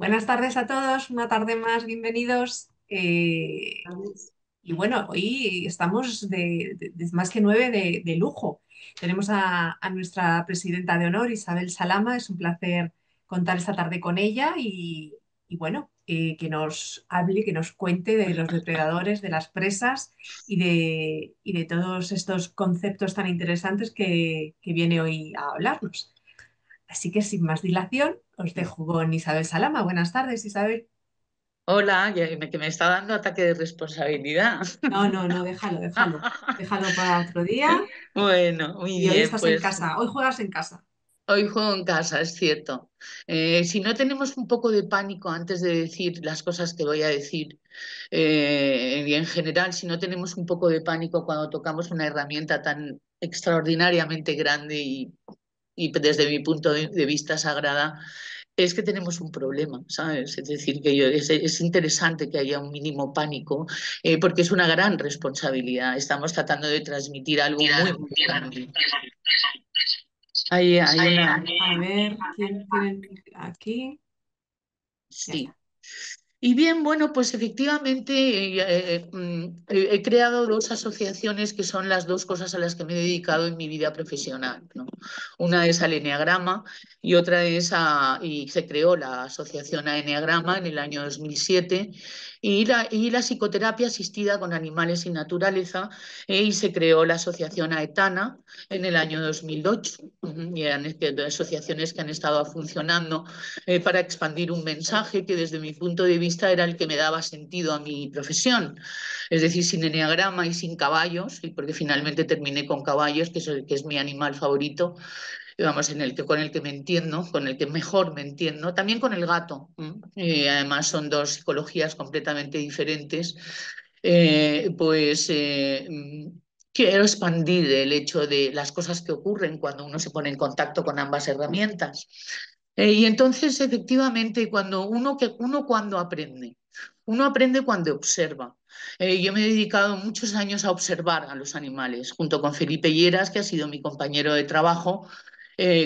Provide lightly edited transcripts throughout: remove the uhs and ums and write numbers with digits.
Buenas tardes a todos, una tarde más, bienvenidos. Y bueno, hoy estamos de más que nueve de lujo. Tenemos a nuestra presidenta de honor, Isabel Salama. Es un placer contar esta tarde con ella y bueno, que nos hable, que nos cuente de los depredadores, de las presas y de todos estos conceptos tan interesantes que viene hoy a hablarnos. Así que sin más dilación, os dejo con Isabel Salama. Buenas tardes, Isabel. Hola, que me está dando ataque de responsabilidad. No, no, no, déjalo, déjalo. Déjalo para otro día. Bueno, muy Y hoy bien, estás en pues casa, hoy juegas en casa. hoy juego en casa, es cierto. Si no tenemos un poco de pánico antes de decir las cosas que voy a decir, y en general, si no tenemos un poco de pánico cuando tocamos una herramienta tan extraordinariamente grande y desde mi punto de vista sagrada, es que tenemos un problema, ¿sabes? Es decir, es interesante que haya un mínimo pánico, porque es una gran responsabilidad. Estamos tratando de transmitir algo muy, muy grande. Hay una... A ver, ¿quién tiene aquí? Ya Sí. está. Y bien, bueno, pues efectivamente he creado dos asociaciones que son las dos cosas a las que me he dedicado en mi vida profesional, ¿no? Una es al Eneagrama y otra y se creó la asociación a Eneagrama en el año 2007 y la psicoterapia asistida con animales y naturaleza, y se creó la asociación Aetana en el año 2008. Y eran asociaciones que han estado funcionando para expandir un mensaje que desde mi punto de vista era el que me daba sentido a mi profesión. Es decir, sin eneagrama y sin caballos, y porque finalmente terminé con caballos, que es mi animal favorito, vamos, con el que me entiendo, con el que mejor me entiendo, también con el gato. Además son dos psicologías completamente diferentes. Pues quiero expandir el hecho de las cosas que ocurren cuando uno se pone en contacto con ambas herramientas. Y entonces, efectivamente, uno cuando aprende, uno aprende cuando observa. Yo me he dedicado muchos años a observar a los animales, junto con Felipe Lleras, que ha sido mi compañero de trabajo,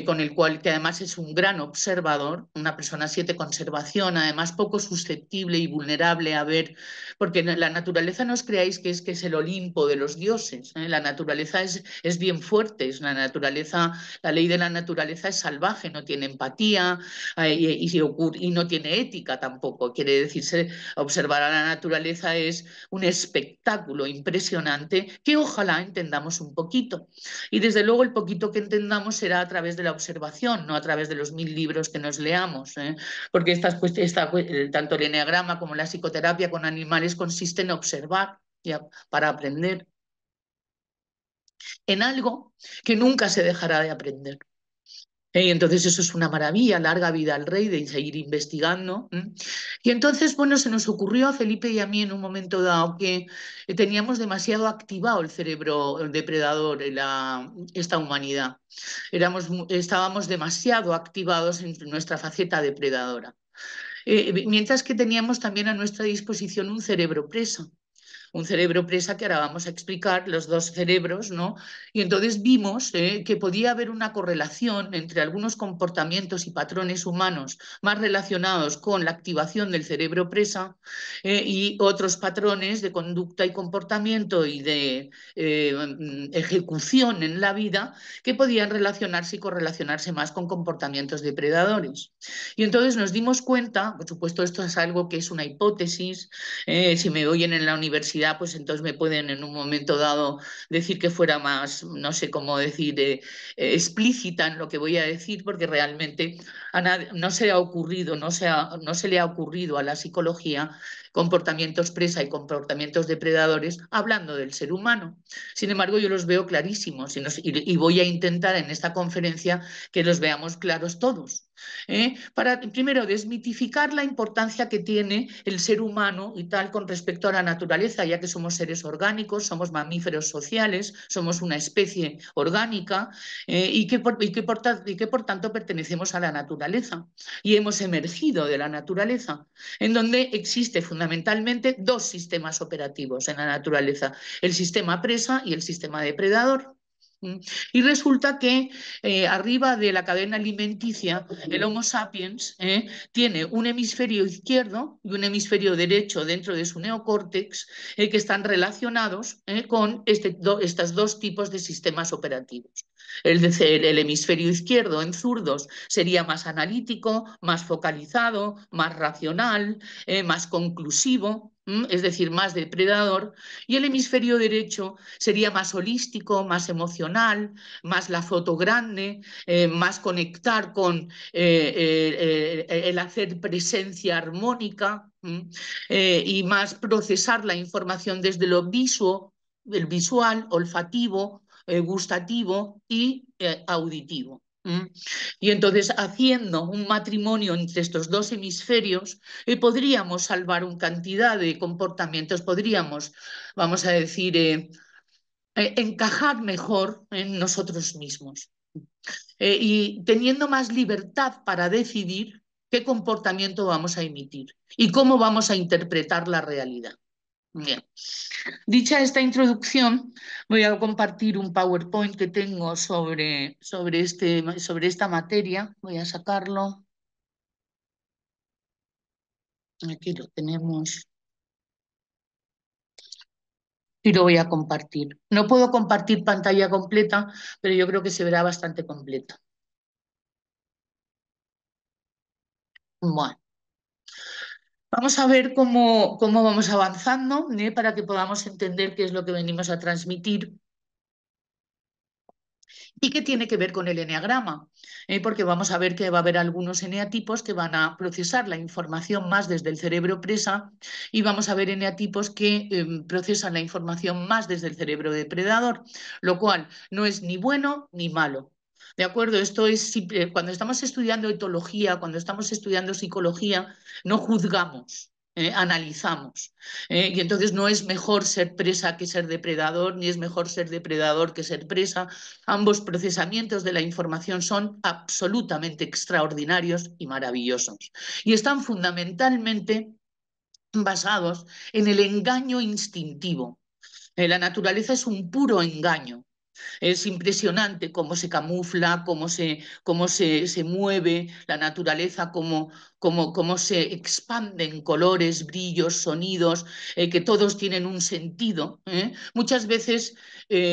con el cual, que además es un gran observador, una persona así de conservación, además poco susceptible y vulnerable a ver, porque la naturaleza no os creáis que es el Olimpo de los dioses, ¿eh? La naturaleza es bien fuerte, es la naturaleza, la ley de la naturaleza es salvaje, no tiene empatía, y no tiene ética tampoco. Quiere decirse, observar a la naturaleza es un espectáculo impresionante que ojalá entendamos un poquito. Y desde luego el poquito que entendamos será a través de la observación, no a través de los 1000 libros que nos leamos, ¿eh? Porque tanto el eneagrama como la psicoterapia con animales consiste en observar ya, para aprender en algo que nunca se dejará de aprender. Y entonces eso es una maravilla, larga vida al rey, de seguir investigando. Y entonces, bueno, se nos ocurrió a Felipe y a mí en un momento dado que teníamos demasiado activado el cerebro depredador en esta humanidad. Estábamos demasiado activados en nuestra faceta depredadora. Mientras que teníamos también a nuestra disposición un cerebro presa, que ahora vamos a explicar, los dos cerebros, ¿no? Y entonces vimos que podía haber una correlación entre algunos comportamientos y patrones humanos más relacionados con la activación del cerebro presa, y otros patrones de conducta y comportamiento y de ejecución en la vida que podían relacionarse y correlacionarse más con comportamientos depredadores. Y entonces nos dimos cuenta, por supuesto esto es algo que es una hipótesis, si me oyen en la universidad, pues entonces me pueden en un momento dado decir que fuera más, no sé cómo decir, explícita en lo que voy a decir, porque realmente no se ha ocurrido, no se le ha ocurrido a la psicología comportamientos presa y comportamientos depredadores hablando del ser humano. Sin embargo, yo los veo clarísimos y voy a intentar en esta conferencia que los veamos claros todos. Para primero desmitificar la importancia que tiene el ser humano y tal con respecto a la naturaleza, ya que somos seres orgánicos, somos mamíferos sociales, somos una especie orgánica, y que por tanto pertenecemos a la naturaleza y hemos emergido de la naturaleza, en donde existe fundamentalmente dos sistemas operativos en la naturaleza, el sistema presa y el sistema depredador. Y resulta que arriba de la cadena alimenticia, el Homo sapiens tiene un hemisferio izquierdo y un hemisferio derecho dentro de su neocórtex que están relacionados con estos dos tipos de sistemas operativos. El hemisferio izquierdo en zurdos sería más analítico, más focalizado, más racional, más conclusivo, es decir, más depredador, y el hemisferio derecho sería más holístico, más emocional, más la foto grande, más conectar con el hacer presencia armónica y más procesar la información desde lo el visual, olfativo, gustativo y auditivo. Y entonces, haciendo un matrimonio entre estos dos hemisferios, podríamos salvar una cantidad de comportamientos, podríamos, vamos a decir, encajar mejor en nosotros mismos y teniendo más libertad para decidir qué comportamiento vamos a emitir y cómo vamos a interpretar la realidad. Bien. Dicha esta introducción, voy a compartir un PowerPoint que tengo sobre esta materia. Voy a sacarlo. Aquí lo tenemos. Y lo voy a compartir. No puedo compartir pantalla completa, pero yo creo que se verá bastante completo. Bueno, vamos a ver cómo vamos avanzando para que podamos entender qué es lo que venimos a transmitir y qué tiene que ver con el eneagrama, porque vamos a ver que va a haber algunos eneatipos que van a procesar la información más desde el cerebro presa y vamos a ver eneatipos que procesan la información más desde el cerebro depredador, lo cual no es ni bueno ni malo. ¿De acuerdo? Esto es cuando estamos estudiando etología, cuando estamos estudiando psicología, no juzgamos. Analizamos. Y entonces no es mejor ser presa que ser depredador, ni es mejor ser depredador que ser presa. Ambos procesamientos de la información son absolutamente extraordinarios y maravillosos. Y están fundamentalmente basados en el engaño instintivo. La naturaleza es un puro engaño. Es impresionante cómo se camufla, se mueve la naturaleza, cómo se expanden colores, brillos, sonidos, que todos tienen un sentido. Muchas veces,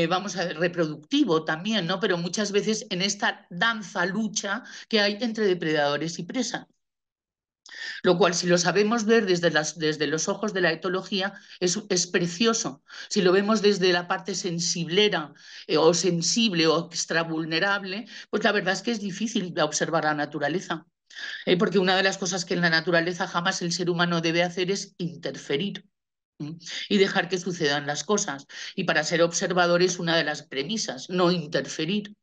vamos a ver, reproductivo también, ¿no? Pero muchas veces en esta danza, lucha que hay entre depredadores y presa. Lo cual, si lo sabemos ver desde los ojos de la etología, es precioso. Si lo vemos desde la parte sensiblera o sensible o extra vulnerable, pues la verdad es que es difícil observar la naturaleza. Porque una de las cosas que en la naturaleza jamás el ser humano debe hacer es interferir y dejar que sucedan las cosas. Y para ser observador es una de las premisas, no interferir.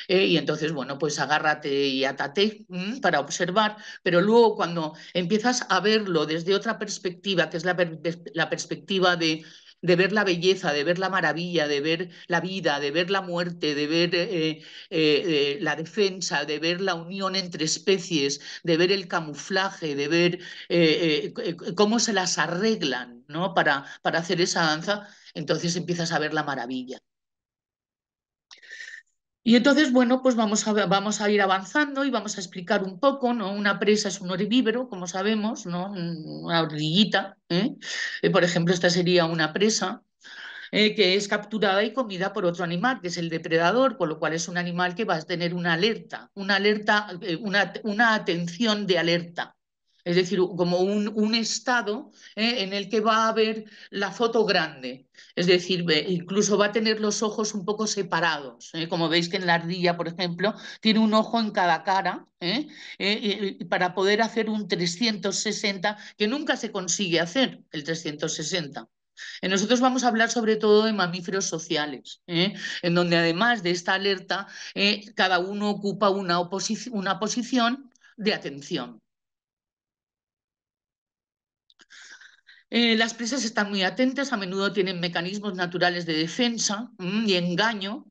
Y entonces, bueno, pues agárrate y atate para observar, pero luego cuando empiezas a verlo desde otra perspectiva, que es la perspectiva de ver la belleza, de ver la maravilla, de ver la vida, de ver la muerte, de ver la defensa, de ver la unión entre especies, de ver el camuflaje, de ver cómo se las arreglan, ¿no? para hacer esa danza, entonces empiezas a ver la maravilla. Y entonces, bueno, pues vamos a ir avanzando y vamos a explicar un poco, ¿no? Una presa es un herbívoro, como sabemos, ¿no? Una hormiguita, ¿eh? Por ejemplo, esta sería una presa que es capturada y comida por otro animal, que es el depredador, con lo cual es un animal que va a tener una alerta, una atención de alerta. Es decir, como un estado en el que va a haber la foto grande. Es decir, incluso va a tener los ojos un poco separados. Como veis que en la ardilla, por ejemplo, tiene un ojo en cada cara para poder hacer un 360, que nunca se consigue hacer el 360. Nosotros vamos a hablar sobre todo de mamíferos sociales, en donde además de esta alerta, cada uno ocupa una posición de atención. Las presas están muy atentas, a menudo tienen mecanismos naturales de defensa y engaño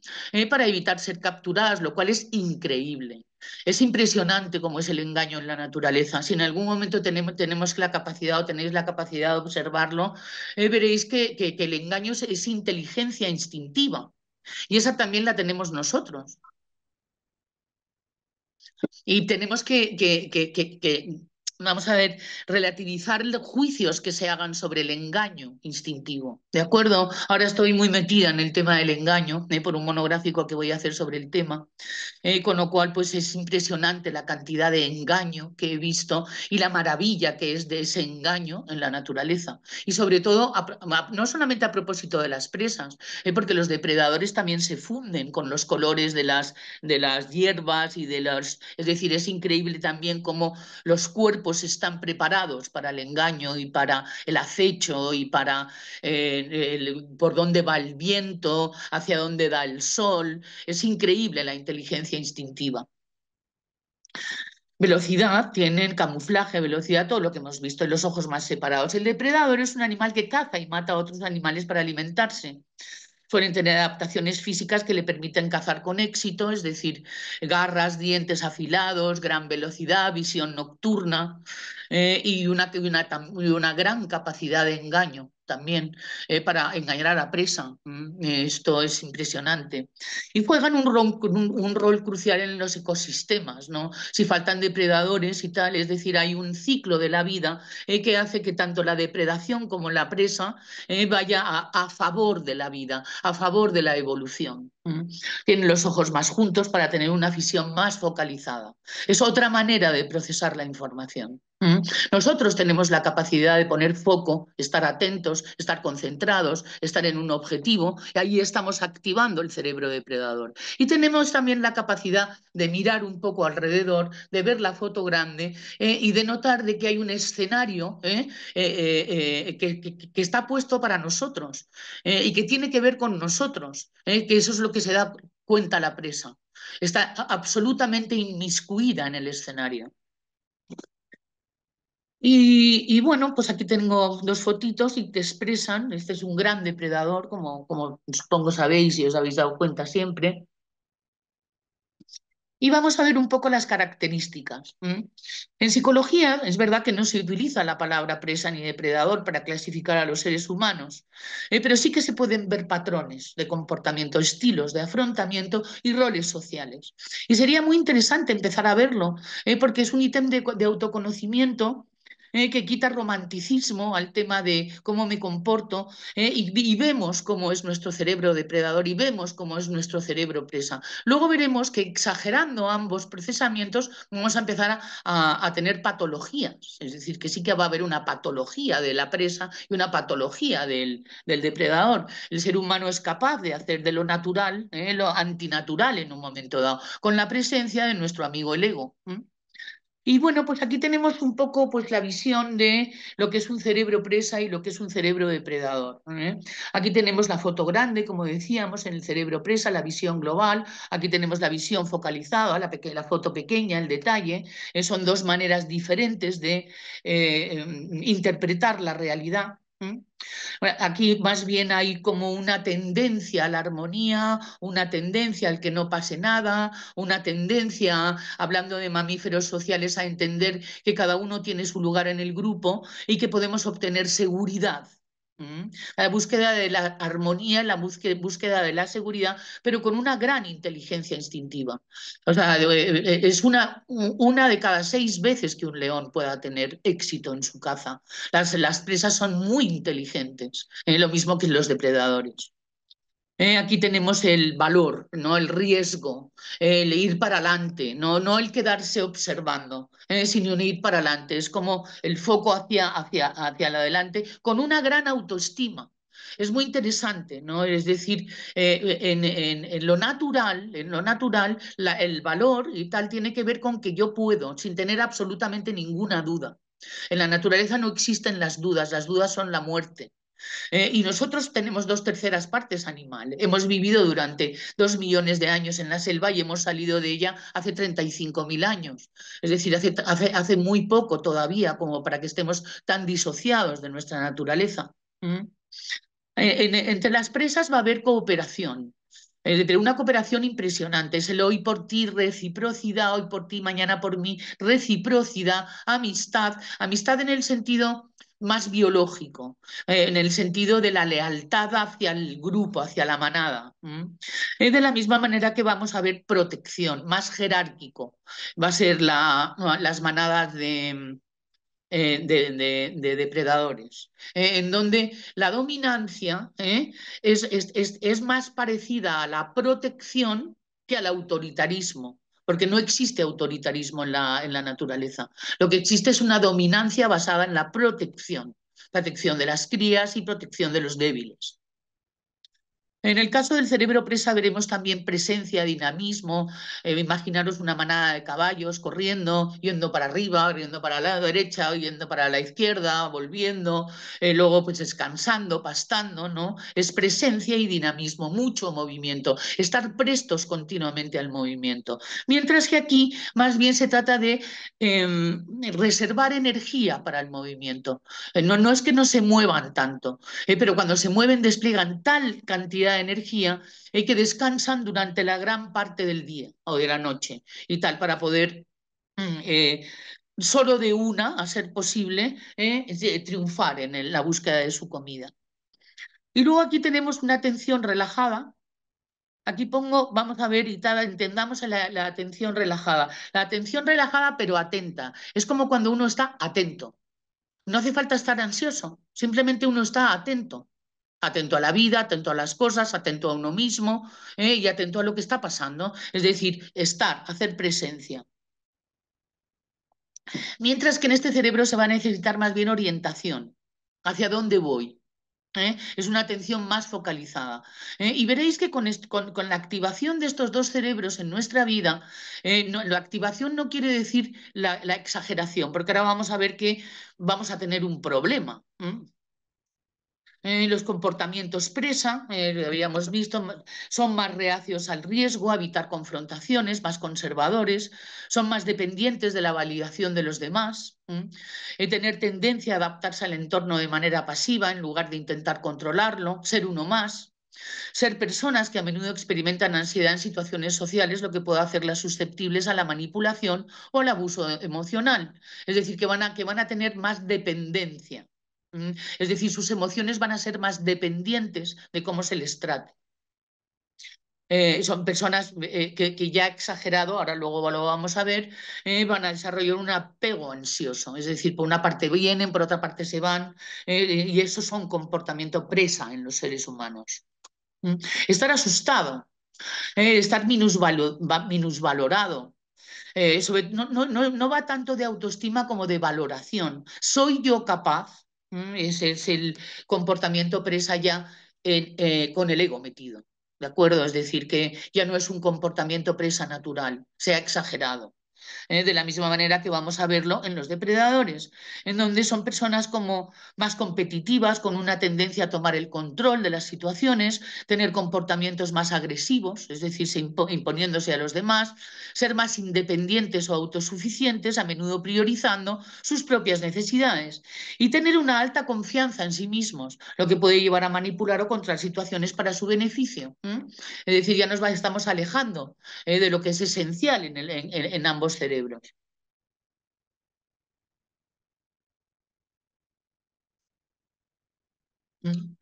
para evitar ser capturadas, lo cual es increíble. Es impresionante cómo es el engaño en la naturaleza. Si en algún momento tenemos la capacidad o tenéis la capacidad de observarlo, veréis que el engaño es inteligencia instintiva. Y esa también la tenemos nosotros. Y tenemos vamos a ver, relativizar los juicios que se hagan sobre el engaño instintivo. ¿De acuerdo? Ahora estoy muy metida en el tema del engaño, por un monográfico que voy a hacer sobre el tema. Con lo cual, pues es impresionante la cantidad de engaño que he visto y la maravilla que es de ese engaño en la naturaleza. Y sobre todo, no solamente a propósito de las presas, porque los depredadores también se funden con los colores de las hierbas y de los... Es decir, es increíble también cómo los cuerpos están preparados para el engaño y para el acecho y para por dónde va el viento, hacia dónde da el sol. Es increíble la inteligencia instintiva. Velocidad, tienen camuflaje, velocidad, todo lo que hemos visto en los ojos más separados. El depredador es un animal que caza y mata a otros animales para alimentarse. Suelen tener adaptaciones físicas que le permiten cazar con éxito, es decir, garras, dientes afilados, gran velocidad, visión nocturna y una gran capacidad de engaño también para engañar a la presa. Esto es impresionante. Y juegan un rol crucial en los ecosistemas, ¿no? Si faltan depredadores y tal, es decir, hay un ciclo de la vida que hace que tanto la depredación como la presa vaya a favor de la vida, a favor de la evolución. Tienen los ojos más juntos para tener una visión más focalizada. Es otra manera de procesar la información. Nosotros tenemos la capacidad de poner foco, estar atentos, estar concentrados, estar en un objetivo, y ahí estamos activando el cerebro depredador. Y tenemos también la capacidad de mirar un poco alrededor, de ver la foto grande y de notar de que hay un escenario que está puesto para nosotros y que tiene que ver con nosotros, que eso es lo que se da cuenta la presa. Está absolutamente inmiscuida en el escenario. Y bueno, pues aquí tengo dos fotitos y te expresan, este es un gran depredador, como supongo sabéis y os habéis dado cuenta siempre. Y vamos a ver un poco las características. En psicología es verdad que no se utiliza la palabra presa ni depredador para clasificar a los seres humanos, pero sí que se pueden ver patrones de comportamiento, estilos de afrontamiento y roles sociales. Y sería muy interesante empezar a verlo, porque es un ítem de autoconocimiento. Que quita romanticismo al tema de cómo me comporto y vemos cómo es nuestro cerebro depredador y vemos cómo es nuestro cerebro presa. Luego veremos que exagerando ambos procesamientos vamos a empezar a tener patologías, es decir, que sí que va a haber una patología de la presa y una patología del depredador. El ser humano es capaz de hacer de lo natural, lo antinatural en un momento dado, con la presencia de nuestro amigo el ego. Y bueno, pues aquí tenemos un poco pues, la visión de lo que es un cerebro presa y lo que es un cerebro depredador. Aquí tenemos la foto grande, como decíamos, en el cerebro presa, la visión global. Aquí tenemos la visión focalizada, la foto pequeña, el detalle. Son dos maneras diferentes de interpretar la realidad. Aquí más bien hay como una tendencia a la armonía, una tendencia al que no pase nada, una tendencia, hablando de mamíferos sociales, a entender que cada uno tiene su lugar en el grupo y que podemos obtener seguridad. La búsqueda de la armonía, la búsqueda de la seguridad, pero con una gran inteligencia instintiva. O sea, es una de cada 6 veces que un león pueda tener éxito en su caza. Las presas son muy inteligentes, lo mismo que los depredadores. Aquí tenemos el valor, ¿no? El riesgo, el ir para adelante, no el quedarse observando, sino el ir para adelante. Es como el foco hacia el adelante con una gran autoestima. Es muy interesante, ¿no? Es decir, en lo natural, el valor y tal tiene que ver con que yo puedo, sin tener absolutamente ninguna duda. En la naturaleza no existen las dudas son la muerte. Y nosotros tenemos 2/3 partes animal. Hemos vivido durante 2 millones de años en la selva y hemos salido de ella hace 35.000 años. Es decir, hace muy poco todavía como para que estemos tan disociados de nuestra naturaleza. ¿Mm? Entre las presas va a haber cooperación. Pero una cooperación impresionante. Es el hoy por ti, reciprocidad, hoy por ti, mañana por mí, reciprocidad, amistad. Amistad en el sentido más biológico, en el sentido de la lealtad hacia el grupo, hacia la manada. De la misma manera que vamos a ver protección, más jerárquico, va a ser las manadas de depredadores, en donde la dominancia es más parecida a la protección que al autoritarismo, porque no existe autoritarismo en la naturaleza. Lo que existe es una dominancia basada en la protección, protección de las crías y protección de los débiles. En el caso del cerebro presa veremos también presencia, dinamismo. Imaginaros una manada de caballos corriendo, yendo para arriba, yendo para la derecha, yendo para la izquierda, volviendo, luego pues descansando, pastando, ¿no? Es presencia y dinamismo, mucho movimiento, estar prestos continuamente al movimiento. Mientras que aquí más bien se trata de reservar energía para el movimiento. No es que no se muevan tanto, pero cuando se mueven despliegan tal cantidad de energía que descansan durante la gran parte del día o de la noche y tal para poder solo de una, a ser posible, triunfar en la búsqueda de su comida. Y luego aquí tenemos una atención relajada. Aquí pongo, vamos a ver y tal, entendamos la atención relajada. La atención relajada pero atenta. Es como cuando uno está atento. No hace falta estar ansioso, simplemente uno está atento. Atento a la vida, atento a las cosas, atento a uno mismo, y atento a lo que está pasando. Es decir, estar, hacer presencia. Mientras que en este cerebro se va a necesitar más bien orientación. ¿Hacia dónde voy? Es una atención más focalizada. Y veréis que con la activación de estos dos cerebros en nuestra vida, la activación no quiere decir la exageración, porque ahora vamos a ver que vamos a tener un problema. Los comportamientos presa, lo habíamos visto, son más reacios al riesgo, a evitar confrontaciones, más conservadores, son más dependientes de la validación de los demás, tener tendencia a adaptarse al entorno de manera pasiva en lugar de intentar controlarlo, ser uno más. Ser personas que a menudo experimentan ansiedad en situaciones sociales, lo que puede hacerlas susceptibles a la manipulación o al abuso emocional. Es decir, que van a tener más dependencia. Es decir, sus emociones van a ser más dependientes de cómo se les trate. Son personas que ya exagerado, ahora luego lo vamos a ver, van a desarrollar un apego ansioso, es decir, por una parte vienen, por otra parte se van, y eso son comportamiento presa en los seres humanos. ¿Mm? Estar asustado, estar minusvalorado. No va tanto de autoestima como de valoración. ¿Soy yo capaz? Ese es el comportamiento presa ya con el ego metido. ¿De acuerdo? Es decir, que ya no es un comportamiento presa natural, se ha exagerado. De la misma manera que vamos a verlo en los depredadores, en donde son personas como más competitivas, con una tendencia a tomar el control de las situaciones, tener comportamientos más agresivos, es decir, imponiéndose a los demás, ser más independientes o autosuficientes, a menudo priorizando sus propias necesidades, y tener una alta confianza en sí mismos, lo que puede llevar a manipular o controlar situaciones para su beneficio. Es decir, estamos alejando de lo que es esencial en ambos cerebros. ¿Mm?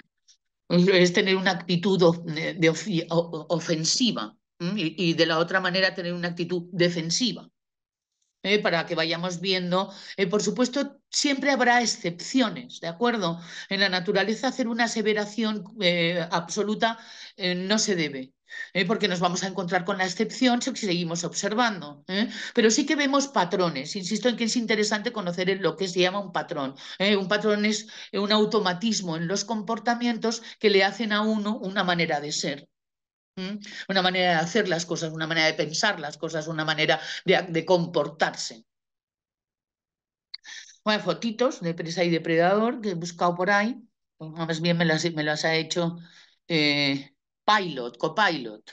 Es tener una actitud ofensiva, y de la otra manera tener una actitud defensiva. Para que vayamos viendo. Por supuesto, siempre habrá excepciones, ¿de acuerdo? En la naturaleza hacer una aseveración absoluta no se debe. Porque nos vamos a encontrar con la excepción si seguimos observando. Pero sí que vemos patrones. Insisto en que es interesante conocer lo que se llama un patrón. Un patrón es un automatismo en los comportamientos que le hacen a uno una manera de ser. Una manera de hacer las cosas, una manera de pensar las cosas, una manera de comportarse. Bueno, fotitos de presa y depredador que he buscado por ahí. Pues, más bien me las ha hecho. Pilot, copilot.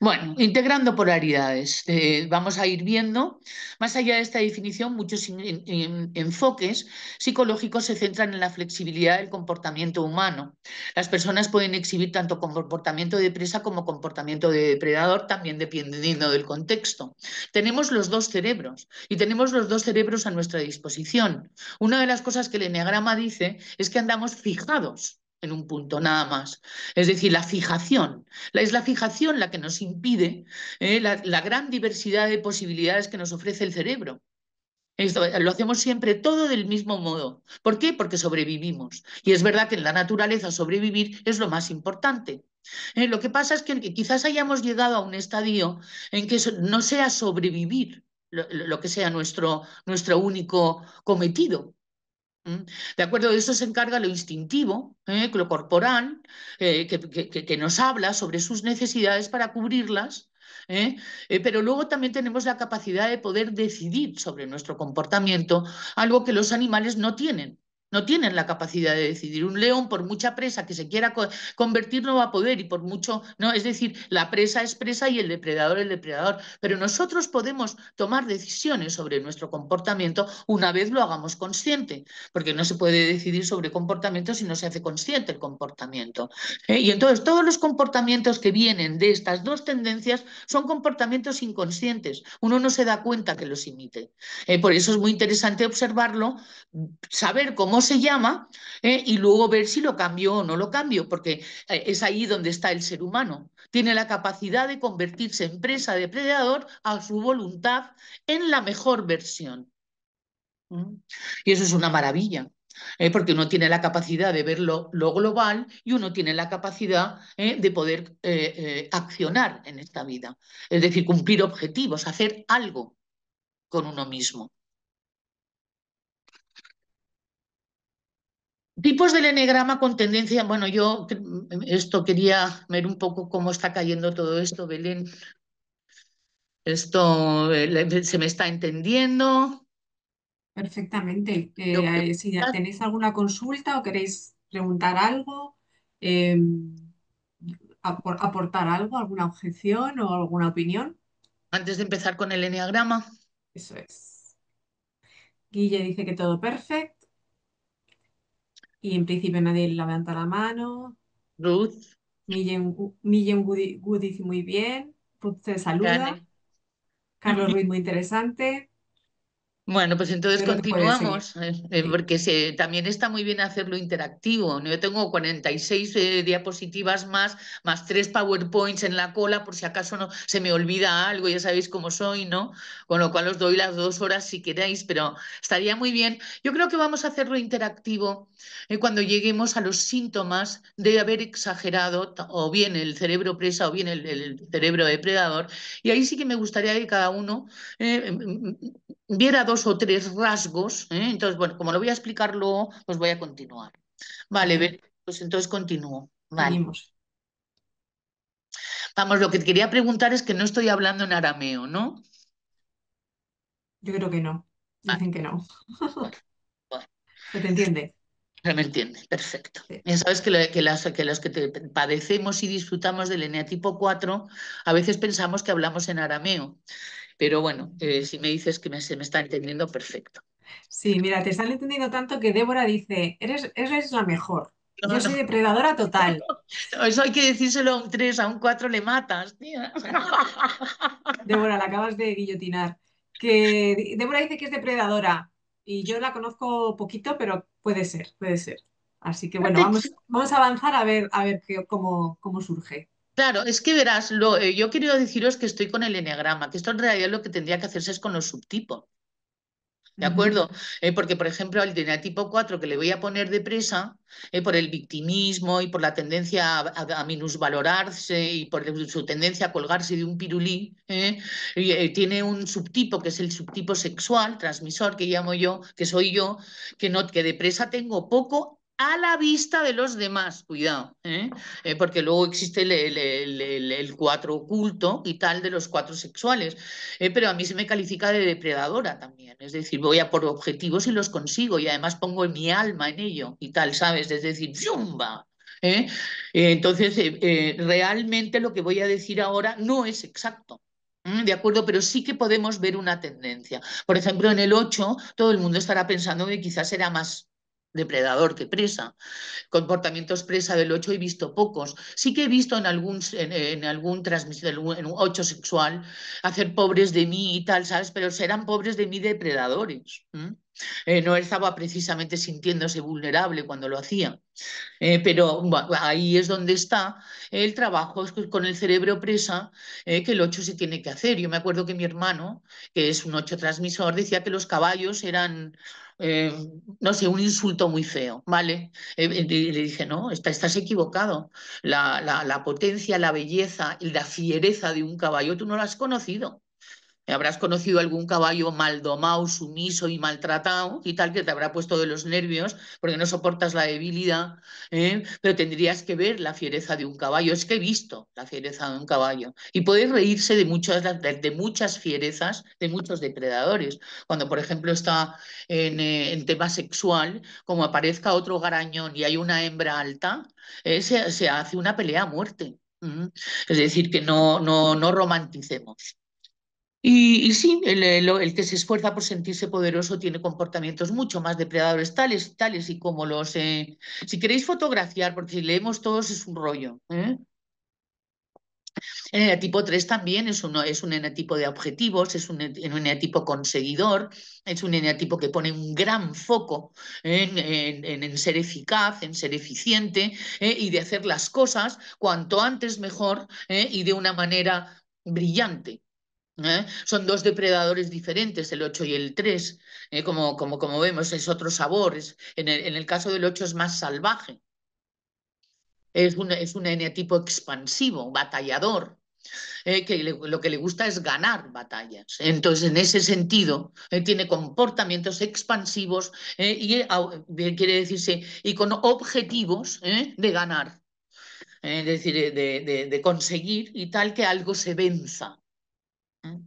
Bueno, integrando polaridades. Vamos a ir viendo, más allá de esta definición, muchos enfoques psicológicos se centran en la flexibilidad del comportamiento humano. Las personas pueden exhibir tanto comportamiento de presa como comportamiento de depredador, también dependiendo del contexto. Tenemos los dos cerebros y tenemos los dos cerebros a nuestra disposición. Una de las cosas que el eneagrama dice es que andamos fijados en un punto nada más. Es decir, la fijación. Es la fijación la que nos impide la gran diversidad de posibilidades que nos ofrece el cerebro. Esto, lo hacemos siempre todo del mismo modo. ¿Por qué? Porque sobrevivimos. Y es verdad que en la naturaleza sobrevivir es lo más importante. Lo que pasa es que quizás hayamos llegado a un estadio en que no sea sobrevivir lo que sea nuestro único cometido. ¿Mm? De acuerdo, de eso se encarga lo instintivo, lo corporal, que nos habla sobre sus necesidades para cubrirlas, ¿eh? Pero luego también tenemos la capacidad de poder decidir sobre nuestro comportamiento, algo que los animales no tienen. No tienen la capacidad de decidir. Un león, por mucha presa que se quiera convertir, no va a poder, y por mucho, no, es decir, la presa es presa y el depredador es depredador. Pero nosotros podemos tomar decisiones sobre nuestro comportamiento una vez lo hagamos consciente, porque no se puede decidir sobre comportamiento si no se hace consciente el comportamiento. Y entonces todos los comportamientos que vienen de estas dos tendencias son comportamientos inconscientes. Uno no se da cuenta que los imite. Por eso es muy interesante observarlo, saber cómo se llama, y luego ver si lo cambio o no lo cambio, porque es ahí donde está el ser humano. Tiene la capacidad de convertirse en presa depredador a su voluntad en la mejor versión. ¿Mm? Y eso es una maravilla, porque uno tiene la capacidad de ver lo global y uno tiene la capacidad de poder accionar en esta vida, es decir, cumplir objetivos, hacer algo con uno mismo. Tipos del enegrama con tendencia, bueno, yo esto quería ver un poco cómo está cayendo todo esto, Belén. Esto se me está entendiendo. Perfectamente. Yo Si tenéis alguna consulta o queréis preguntar algo, eh, aportar algo, alguna objeción o alguna opinión, antes de empezar con el eneagrama, eso es. Guille dice que todo perfecto y en principio nadie levanta la mano. Ruth, Millem Gu dice muy bien. Ruth te saluda. Jane. Carlos Ruiz muy interesante. Bueno, pues entonces Yo creo que puede seguir. continuamos, Sí. porque también está muy bien hacerlo interactivo, ¿no? Yo tengo 46 diapositivas más 3 PowerPoints en la cola, por si acaso no se me olvida algo, ya sabéis cómo soy, ¿no? Con lo cual os doy las 2 horas si queréis, pero estaría muy bien. Yo creo que vamos a hacerlo interactivo cuando lleguemos a los síntomas de haber exagerado o bien el cerebro presa o bien el cerebro depredador. Y ahí sí que me gustaría que cada uno viera 2 o 3 rasgos, ¿eh? Entonces, bueno, como lo voy a explicar luego, pues voy a continuar. Vale, Perfecto. pues entonces continúo. Vale. Seguimos. Vamos, lo que te quería preguntar es que no estoy hablando en arameo, ¿no? Yo creo que no. Vale, Dicen que no. bueno, bueno, ¿Se te entiende? se me entiende, perfecto. Sí. Ya sabes que los que padecemos y disfrutamos del eneatipo 4, a veces pensamos que hablamos en arameo, pero bueno, si me dices que se me está entendiendo, perfecto. Sí, mira, te están entendiendo tanto que Débora dice, eres la mejor. No, Yo no, soy depredadora total. eso hay que decírselo a un 3, a un 4 le matas, tía. Débora, la acabas de guillotinar. Débora dice que es depredadora y yo la conozco poquito, pero puede ser, puede ser. Así que bueno, vamos a avanzar a ver cómo surge. Claro, es que verás, yo quiero deciros que estoy con el eneagrama, que esto en realidad lo que tendría que hacerse es con los subtipos, ¿de Ujú. acuerdo? Porque, por ejemplo, al eneatipo 4 que le voy a poner de presa, por el victimismo y por la tendencia a minusvalorarse y por su tendencia a colgarse de un pirulí, tiene un subtipo que es el subtipo sexual, transmisor, que llamo yo, que soy yo, que de presa tengo poco a la vista de los demás, cuidado, porque luego existe el 4 oculto y tal de los 4 sexuales, pero a mí se me califica de depredadora también, es decir, voy a por objetivos y los consigo y además pongo mi alma en ello y tal, ¿sabes? Es decir, ¡zumba! ¿eh? Entonces, realmente lo que voy a decir ahora no es exacto. ¿De acuerdo? Pero sí que podemos ver una tendencia. Por ejemplo, en el 8 todo el mundo estará pensando que quizás será más depredador que presa. Comportamientos presa del 8 he visto pocos. Sí que he visto en algún transmisión, en un 8 sexual, hacer pobres de mí y tal, ¿sabes? Pero serán pobres de mí depredadores. No estaba precisamente sintiéndose vulnerable cuando lo hacía. Pero ahí es donde está el trabajo con el cerebro presa, que el 8 se tiene que hacer. Yo me acuerdo que mi hermano, que es un 8 transmisor, decía que los caballos eran, eh, no sé, un insulto muy feo, ¿vale? Y le dije, no, estás equivocado. La potencia, la belleza y la fiereza de un caballo, tú no lo has conocido. Habrás conocido algún caballo mal domado, sumiso y maltratado y tal, que te habrá puesto de los nervios porque no soportas la debilidad, pero tendrías que ver la fiereza de un caballo. Es que he visto la fiereza de un caballo y puedes reírse de muchas fierezas de muchos depredadores. Cuando, por ejemplo, está en tema sexual, como aparezca otro garañón y hay una hembra alta, se hace una pelea a muerte. Es decir, que no romanticemos. Y sí, el que se esfuerza por sentirse poderoso tiene comportamientos mucho más depredadores, tales y como los... si queréis fotografiar, porque si leemos todos es un rollo. El enetipo 3 también es un enetipo de objetivos, un enetipo conseguidor, es un enetipo que pone un gran foco en ser eficaz, en ser eficiente, y de hacer las cosas cuanto antes mejor, y de una manera brillante. Son dos depredadores diferentes, el 8 y el 3. Como vemos, es otro sabor. En el caso del 8 es más salvaje, es un eneatipo expansivo, batallador, que lo que le gusta es ganar batallas. Entonces, en ese sentido, tiene comportamientos expansivos, quiere decirse, y con objetivos, de ganar, es decir, de conseguir y tal que algo se venza. ¿eh?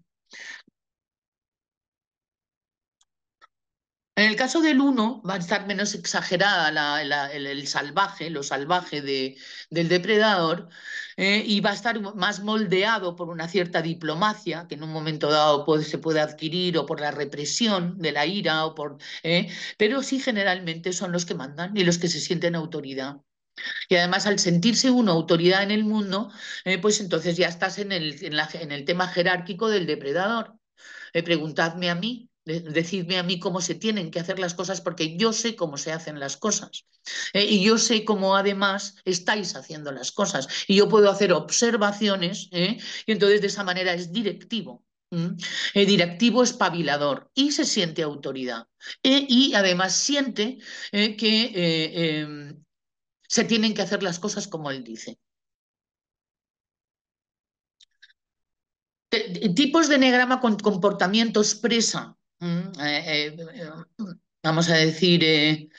En el caso del uno va a estar menos exagerada el salvaje, lo salvaje del depredador, y va a estar más moldeado por una cierta diplomacia que en un momento dado se puede adquirir o por la represión de la ira, pero sí generalmente son los que mandan y los que se sienten autoridad. Y además al sentirse uno autoridad en el mundo, pues entonces ya estás en el tema jerárquico del depredador. Preguntadme a mí, decidme a mí cómo se tienen que hacer las cosas, porque yo sé cómo se hacen las cosas. Y yo sé cómo además estáis haciendo las cosas. Y yo puedo hacer observaciones, y entonces de esa manera es directivo. Directivo espabilador y se siente autoridad. Y además siente que se tienen que hacer las cosas como él dice. Tipos de enegrama con comportamientos presa. Vamos a decir,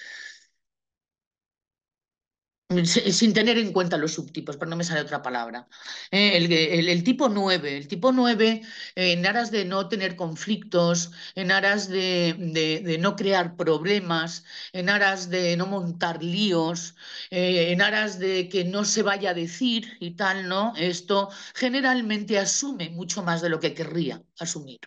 sin tener en cuenta los subtipos, pero no me sale otra palabra. El tipo 9, en aras de no tener conflictos, en aras de no crear problemas, en aras de no montar líos, en aras de que no se vaya a decir y tal, ¿no? Esto generalmente asume mucho más de lo que querría asumir.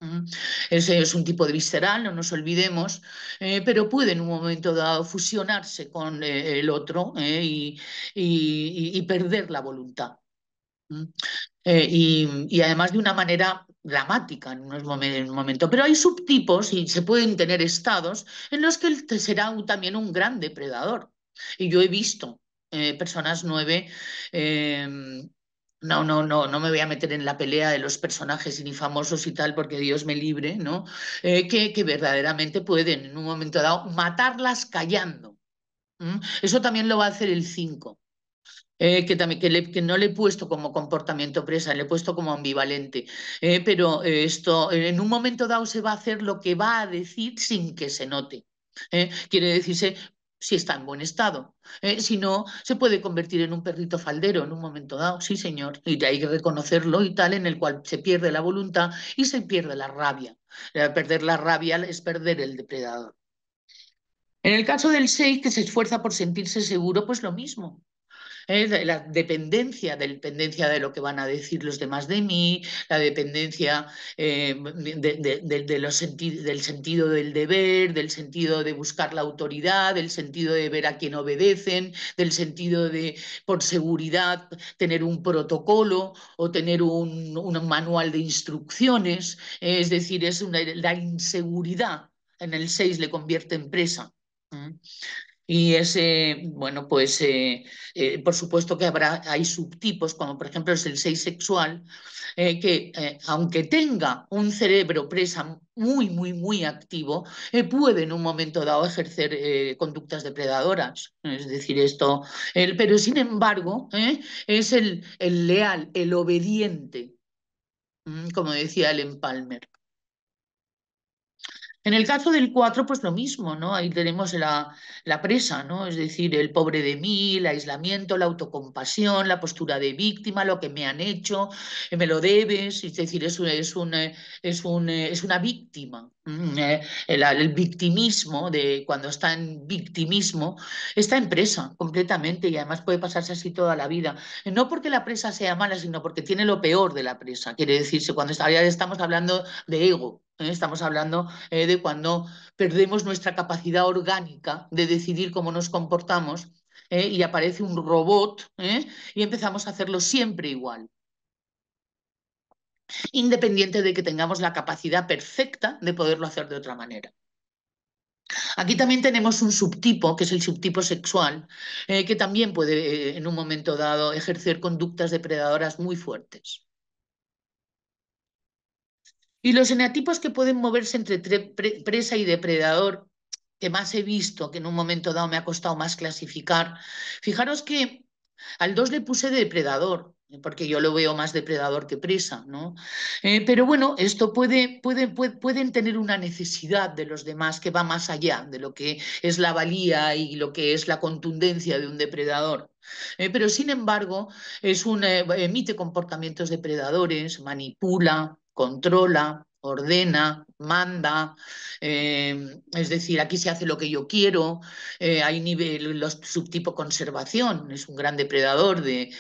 Mm. Ese es un tipo de visceral, no nos olvidemos, pero puede en un momento dado fusionarse con el otro, y perder la voluntad. ¿Mm? Y además de una manera dramática en un momento. Pero hay subtipos y se pueden tener estados en los que él será también un gran depredador. Y yo he visto personas 9. No me voy a meter en la pelea de los personajes ni famosos y tal, porque Dios me libre, ¿no? Que verdaderamente pueden en un momento dado matarlas callando. Eso también lo va a hacer el 5, que no le he puesto como comportamiento presa, le he puesto como ambivalente. Pero esto en un momento dado se va a hacer lo que va a decir sin que se note. Quiere decirse si está en buen estado. Si no, se puede convertir en un perrito faldero en un momento dado, sí, señor. Y hay que reconocerlo y tal, en el cual se pierde la voluntad y se pierde la rabia. Perder la rabia es perder el depredador. En el caso del 6 que se esfuerza por sentirse seguro, pues lo mismo. La dependencia de lo que van a decir los demás de mí, la dependencia del sentido del deber, del sentido de buscar la autoridad, del sentido de ver a quién obedecen, del sentido de, por seguridad, tener un protocolo o tener un manual de instrucciones. Es decir, la inseguridad en el 6 le convierte en presa. ¿Mm? Y ese, bueno, pues por supuesto que hay subtipos, como por ejemplo es el 6 sexual, que aunque tenga un cerebro presa muy activo, puede en un momento dado ejercer conductas depredadoras. Es decir, pero sin embargo, es el leal, el obediente, como decía Ellen Palmer. En el caso del 4 pues lo mismo, ¿no? Ahí tenemos la presa, ¿no? Es decir, el pobre de mí, el aislamiento, la autocompasión, la postura de víctima, lo que me han hecho, me lo debes, es decir, es una víctima. El victimismo, de cuando está en victimismo, está en presa completamente y además puede pasarse así toda la vida. No porque la presa sea mala, sino porque tiene lo peor de la presa. Quiere decirse, ya estamos hablando de ego, estamos hablando de cuando perdemos nuestra capacidad orgánica de decidir cómo nos comportamos y aparece un robot y empezamos a hacerlo siempre igual, independiente de que tengamos la capacidad perfecta de poderlo hacer de otra manera. Aquí también tenemos un subtipo, que es el subtipo sexual, que también puede en un momento dado ejercer conductas depredadoras muy fuertes. Y los eneatipos que pueden moverse entre presa y depredador, que más he visto, que en un momento dado me ha costado más clasificar, fijaros que al 2 le puse depredador, porque yo lo veo más depredador que presa, ¿no? Pero bueno, esto pueden tener una necesidad de los demás que va más allá de lo que es la valía y lo que es la contundencia de un depredador. Pero sin embargo, emite comportamientos depredadores, manipula, controla, ordena, manda, es decir, aquí se hace lo que yo quiero, hay los subtipo conservación, es un gran depredador de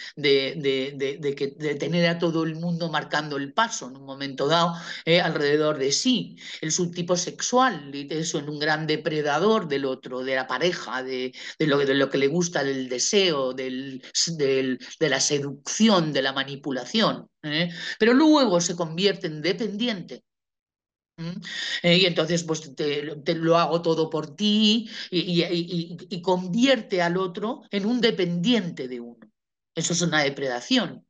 tener a todo el mundo marcando el paso en un momento dado alrededor de sí. El subtipo sexual es un gran depredador del otro, de la pareja, de lo que le gusta, del deseo, de la seducción, de la manipulación. Pero luego se convierte en dependiente. Y entonces pues te lo hago todo por ti y convierte al otro en un dependiente de uno. Eso es una depredación.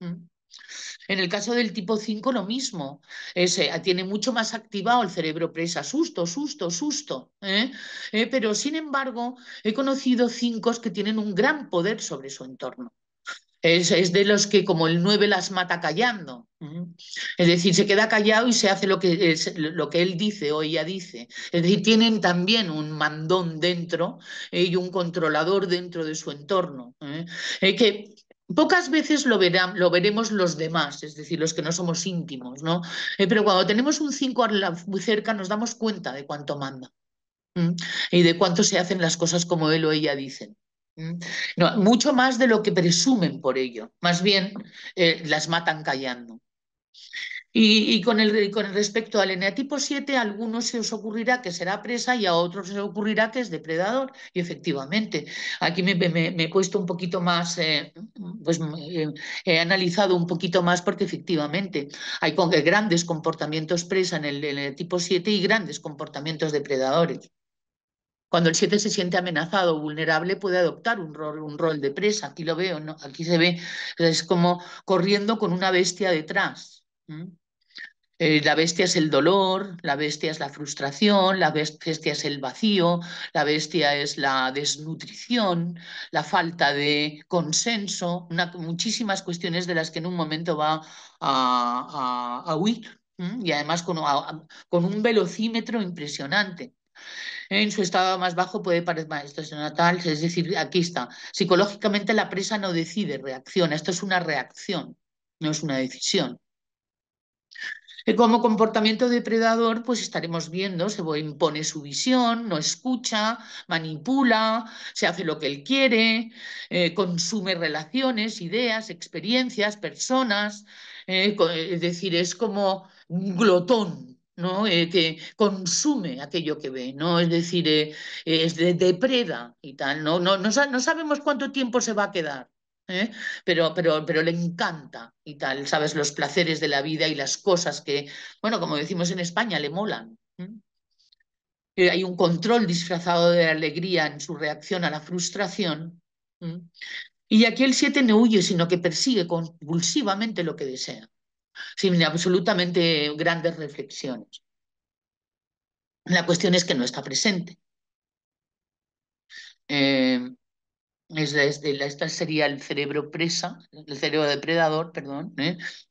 ¿Mm? En el caso del tipo 5 lo mismo. Tiene mucho más activado el cerebro presa, susto, susto, susto. Pero sin embargo, he conocido 5 que tienen un gran poder sobre su entorno. Es de los que como el 9 las mata callando. Es decir, se queda callado y se hace lo que él dice o ella dice. Es decir, tienen también un mandón dentro y un controlador dentro de su entorno. Que pocas veces lo veremos los demás, es decir, los que no somos íntimos, ¿no? Pero cuando tenemos un 5 muy cerca nos damos cuenta de cuánto manda. ¿Mm? Y de cuánto se hacen las cosas como él o ella dicen. ¿Mm? No, mucho más de lo que presumen por ello, más bien las matan callando. Y con el respecto al eneatipo 7, a algunos se os ocurrirá que será presa y a otros se os ocurrirá que es depredador. Y efectivamente, aquí me he puesto un poquito más, pues he analizado un poquito más porque efectivamente hay grandes comportamientos presa en el eneatipo 7 y grandes comportamientos depredadores. Cuando el 7 se siente amenazado o vulnerable, puede adoptar un rol de presa. Aquí lo veo, ¿no? Aquí se ve, es como corriendo con una bestia detrás. La bestia es el dolor, la bestia es la frustración, la bestia es el vacío, la bestia es la desnutrición, la falta de consenso, muchísimas cuestiones de las que en un momento va a huir. Y además con un velocímetro impresionante. En su estado más bajo puede parecer esto es natal, es decir, aquí está. Psicológicamente la presa no decide, reacciona. Esto es una reacción, no es una decisión. Como comportamiento depredador, pues estaremos viendo, impone su visión, no escucha, manipula, se hace lo que él quiere, consume relaciones, ideas, experiencias, personas, es decir, es como un glotón, ¿no? Que consume aquello que ve, ¿no? Es decir, depreda y tal, ¿no? No sabemos cuánto tiempo se va a quedar. ¿Eh? Pero le encanta y tal, ¿sabes? Los placeres de la vida y las cosas que, bueno, como decimos en España, le molan. Hay un control disfrazado de alegría en su reacción a la frustración. ¿Mm? Y aquí el 7 no huye, sino que persigue compulsivamente lo que desea, sin absolutamente grandes reflexiones. La cuestión es que no está presente. Eh, esta sería el cerebro presa, el cerebro depredador, perdón,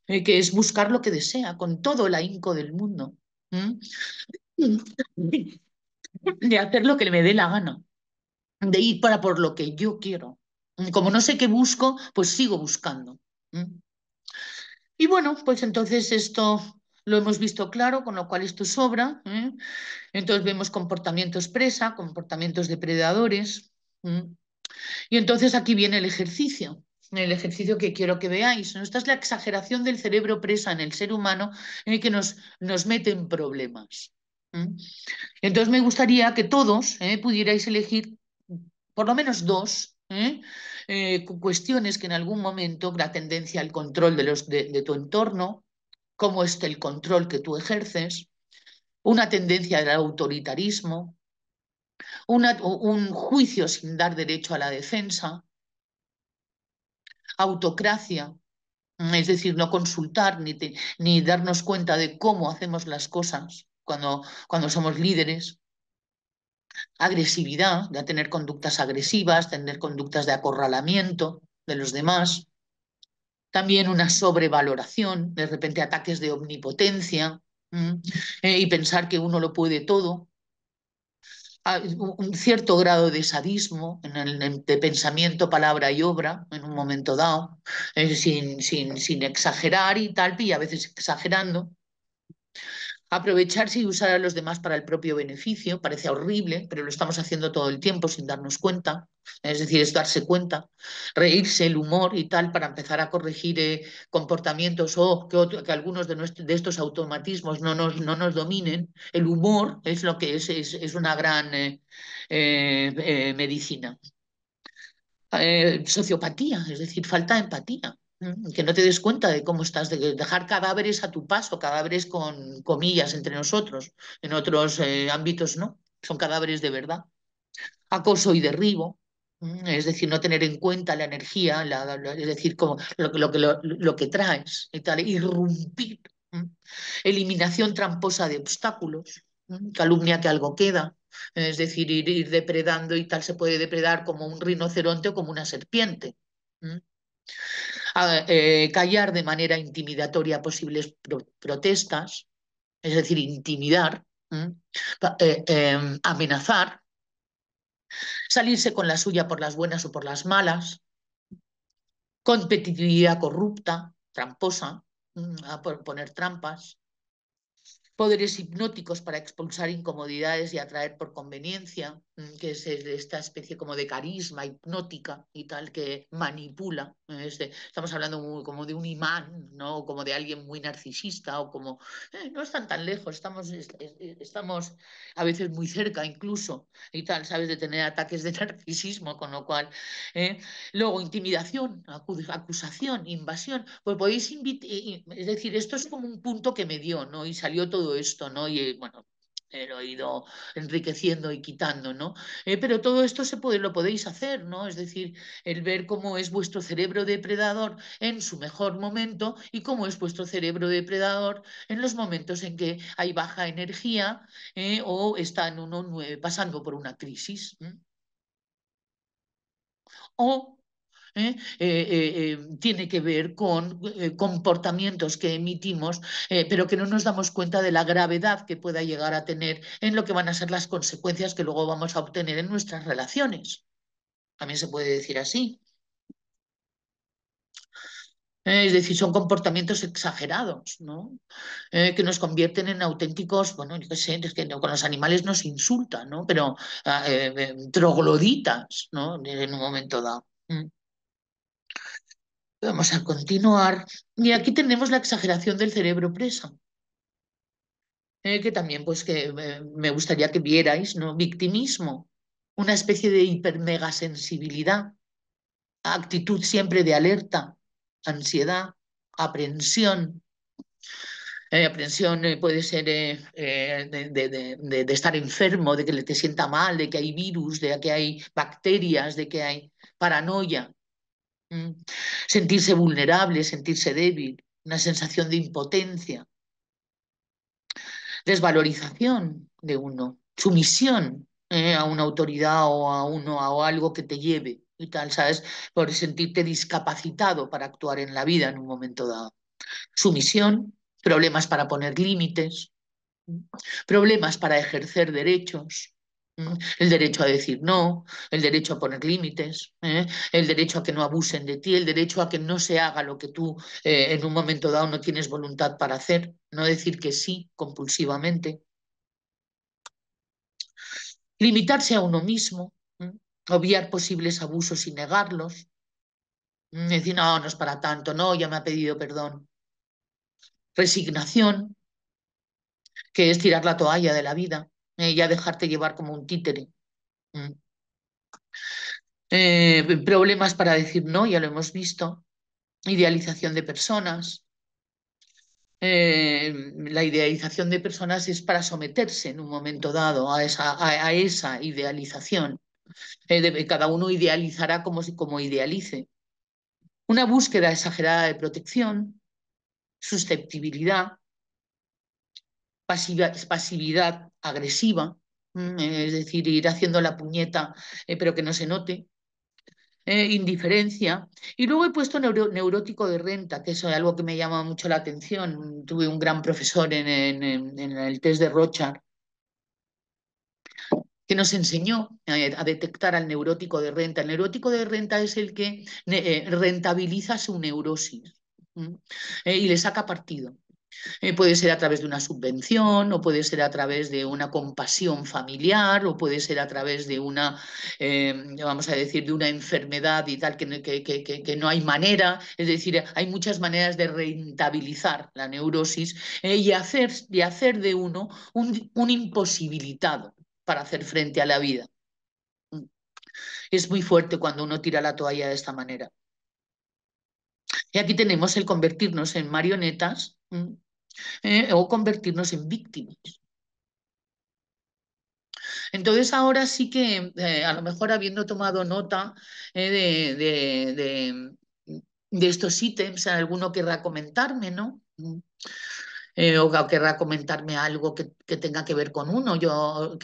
que es buscar lo que desea con todo el ahínco del mundo, ¿eh? De hacer lo que me dé la gana, de ir para por lo que yo quiero. Como no sé qué busco, pues sigo buscando. ¿Eh? Y bueno, pues entonces esto lo hemos visto claro, con lo cual esto sobra. ¿Eh? Entonces vemos comportamientos presa, comportamientos depredadores. ¿Eh? Y entonces aquí viene el ejercicio que quiero que veáis, ¿no? Esta es la exageración del cerebro presa en el ser humano que nos mete en problemas. ¿Mm? Entonces me gustaría que todos pudierais elegir por lo menos dos cuestiones que en algún momento la tendencia al control de tu entorno, cómo es el control que tú ejerces, una tendencia al autoritarismo, un juicio sin dar derecho a la defensa, autocracia, es decir, no consultar ni darnos cuenta de cómo hacemos las cosas cuando somos líderes, agresividad, de tener conductas agresivas, tener conductas de acorralamiento de los demás, también una sobrevaloración, de repente ataques de omnipotencia, y pensar que uno lo puede todo, un cierto grado de sadismo de pensamiento, palabra y obra en un momento dado, sin exagerar y tal, y a veces exagerando. Aprovecharse y usar a los demás para el propio beneficio, parece horrible, pero lo estamos haciendo todo el tiempo sin darnos cuenta. Es decir, es darse cuenta, reírse, el humor y tal, para empezar a corregir comportamientos o que algunos de estos automatismos no nos dominen. El humor es lo que es una gran medicina. Sociopatía, es decir, falta de empatía. Que no te des cuenta de cómo estás, de dejar cadáveres a tu paso, cadáveres con comillas entre nosotros, en otros ámbitos no, son cadáveres de verdad. Acoso y derribo, es decir, no tener en cuenta la energía, es decir, como lo que traes, y tal, irrumpir. Eliminación tramposa de obstáculos, calumnia que algo queda, es decir, ir depredando y tal se puede depredar como un rinoceronte o como una serpiente. ¿Mm? Callar de manera intimidatoria posibles protestas, es decir, intimidar, amenazar, salirse con la suya por las buenas o por las malas, competitividad corrupta, tramposa, a poner trampas, poderes hipnóticos para expulsar incomodidades y atraer por conveniencia, que es esta especie como de carisma hipnótica y tal que manipula. Estamos hablando como de un imán, ¿no? Como de alguien muy narcisista o como... no están tan lejos, estamos a veces muy cerca incluso y tal, ¿sabes? De tener ataques de narcisismo, con lo cual... ¿eh? Luego, intimidación, acusación, invasión. Pues podéis es decir, esto es como un punto que me dio, ¿no? Y salió todo esto, ¿no? Y bueno, lo he ido enriqueciendo y quitando, ¿no? Pero todo esto lo podéis hacer, ¿no? Es decir, el ver cómo es vuestro cerebro depredador en su mejor momento y cómo es vuestro cerebro depredador en los momentos en que hay baja energía o está en pasando por una crisis. O tiene que ver con comportamientos que emitimos, pero que no nos damos cuenta de la gravedad que pueda llegar a tener en lo que van a ser las consecuencias que luego vamos a obtener en nuestras relaciones. También se puede decir así. Es decir, son comportamientos exagerados, ¿no? Que nos convierten en auténticos, bueno, yo qué sé, es que con los animales nos insultan, ¿no? Pero trogloditas, ¿no? En un momento dado. Vamos a continuar. Y aquí tenemos la exageración del cerebro presa, que también pues que me gustaría que vierais, ¿no? Victimismo, una especie de hipermegasensibilidad, actitud siempre de alerta, ansiedad, aprensión. Aprensión puede ser de estar enfermo, de que te sienta mal, de que hay virus, de que hay bacterias, de que hay paranoia. ¿M? Sentirse vulnerable, sentirse débil, una sensación de impotencia, desvalorización de uno, sumisión a una autoridad o a uno o a algo que te lleve y tal, ¿sabes? Por sentirte discapacitado para actuar en la vida en un momento dado. Sumisión, problemas para poner límites, problemas para ejercer derechos, el derecho a decir no, el derecho a poner límites, el derecho a que no abusen de ti, el derecho a que no se haga lo que tú en un momento dado no tienes voluntad para hacer, no decir que sí compulsivamente, limitarse a uno mismo, obviar posibles abusos y negarlos, decir no, no es para tanto, no, ya me ha pedido perdón, resignación, que es tirar la toalla de la vida, ya dejarte llevar como un títere. Mm. Problemas para decir no, ya lo hemos visto, idealización de personas. La idealización de personas es para someterse en un momento dado a esa idealización. Cada uno idealizará como idealice. Una búsqueda exagerada de protección, susceptibilidad, pasividad agresiva, es decir, ir haciendo la puñeta, pero que no se note. Indiferencia. Y luego he puesto neurótico de renta, que es algo que me llama mucho la atención. Tuve un gran profesor en el test de Rochard que nos enseñó a detectar al neurótico de renta. El neurótico de renta es el que rentabiliza su neurosis, y le saca partido. Puede ser a través de una subvención, o puede ser a través de una compasión familiar, o puede ser a través de una, vamos a decir, de una enfermedad y tal, que no hay manera. Es decir, hay muchas maneras de rentabilizar la neurosis, y hacer de uno un imposibilitado para hacer frente a la vida. Es muy fuerte cuando uno tira la toalla de esta manera. Y aquí tenemos el convertirnos en marionetas, o convertirnos en víctimas. Entonces ahora sí que, a lo mejor habiendo tomado nota de estos ítems, alguno querrá comentarme, ¿no? O querrá comentarme algo que tenga que ver con uno.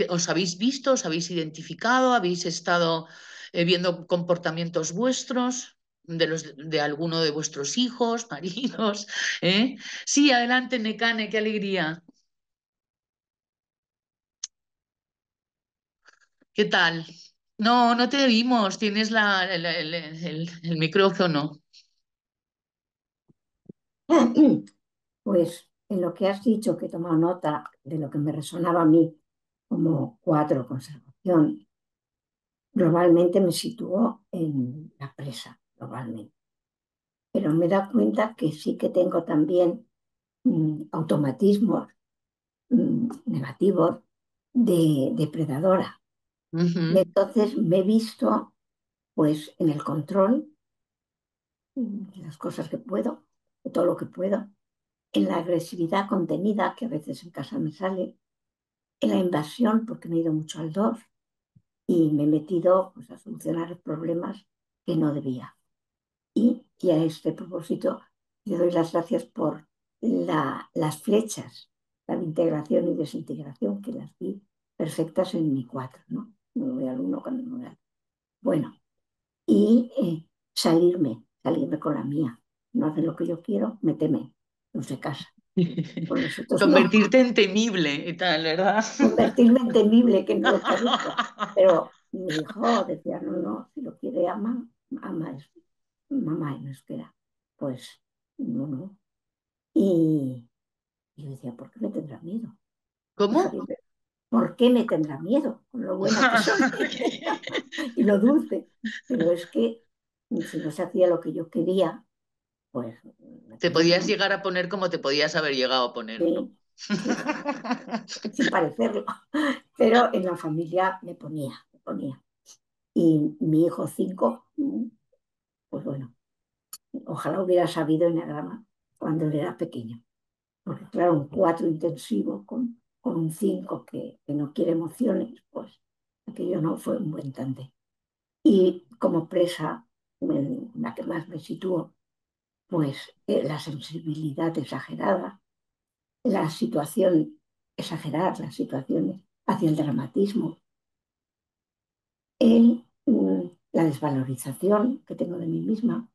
¿Os habéis visto, os habéis identificado, habéis estado viendo comportamientos vuestros? De alguno de vuestros hijos, maridos, ¿eh? Sí, adelante, Necane, qué alegría. ¿Qué tal? No, no te vimos. Tienes el micrófono. Pues en lo que has dicho, que he tomado nota de lo que me resonaba a mí como cuatro, conservación, globalmente me sitúo en la presa, globalmente. Pero me da cuenta que sí que tengo también automatismos negativos de depredadora. Y Ujú. entonces me he visto pues en el control de las cosas que puedo, de todo lo que puedo, en la agresividad contenida, que a veces en casa me sale, en la invasión, porque me he ido mucho al 2 y me he metido pues, a solucionar problemas que no debía. Y a este propósito, le doy las gracias por las flechas, la de integración y desintegración, que las vi perfectas en mi 4, ¿no? Me voy al 1 cuando me voy al... Bueno, y salirme con la mía. No hace lo que yo quiero, me teme, no se casa. Con los otros no. Convertirte en temible y tal, ¿verdad? Convertirme en temible, que no lo parezca. Pero mi hijo decía, no, no, si lo quiere ama, ama es mamá en euskera. Pues no, no. Y yo decía, ¿por qué me tendrá miedo? ¿Cómo? Fíjate, ¿por qué me tendrá miedo? Con lo buena que soy y lo dulce. Pero es que si no se hacía lo que yo quería, pues me Te tenía que podías ir. llegar a poner como te podías haber llegado a poner, ¿no? Sí, sí, sin parecerlo. Pero en la familia me ponía, me ponía. Y mi hijo 5, pues bueno, ojalá hubiera sabido enneagrama cuando él era pequeño. Porque claro, un 4 intensivo con un 5 que no quiere emociones, pues aquello no fue un buen tante. Y como presa, la que más me sitúo, pues la sensibilidad exagerada, la situación, exagerar las situaciones hacia el dramatismo, la desvalorización que tengo de mí misma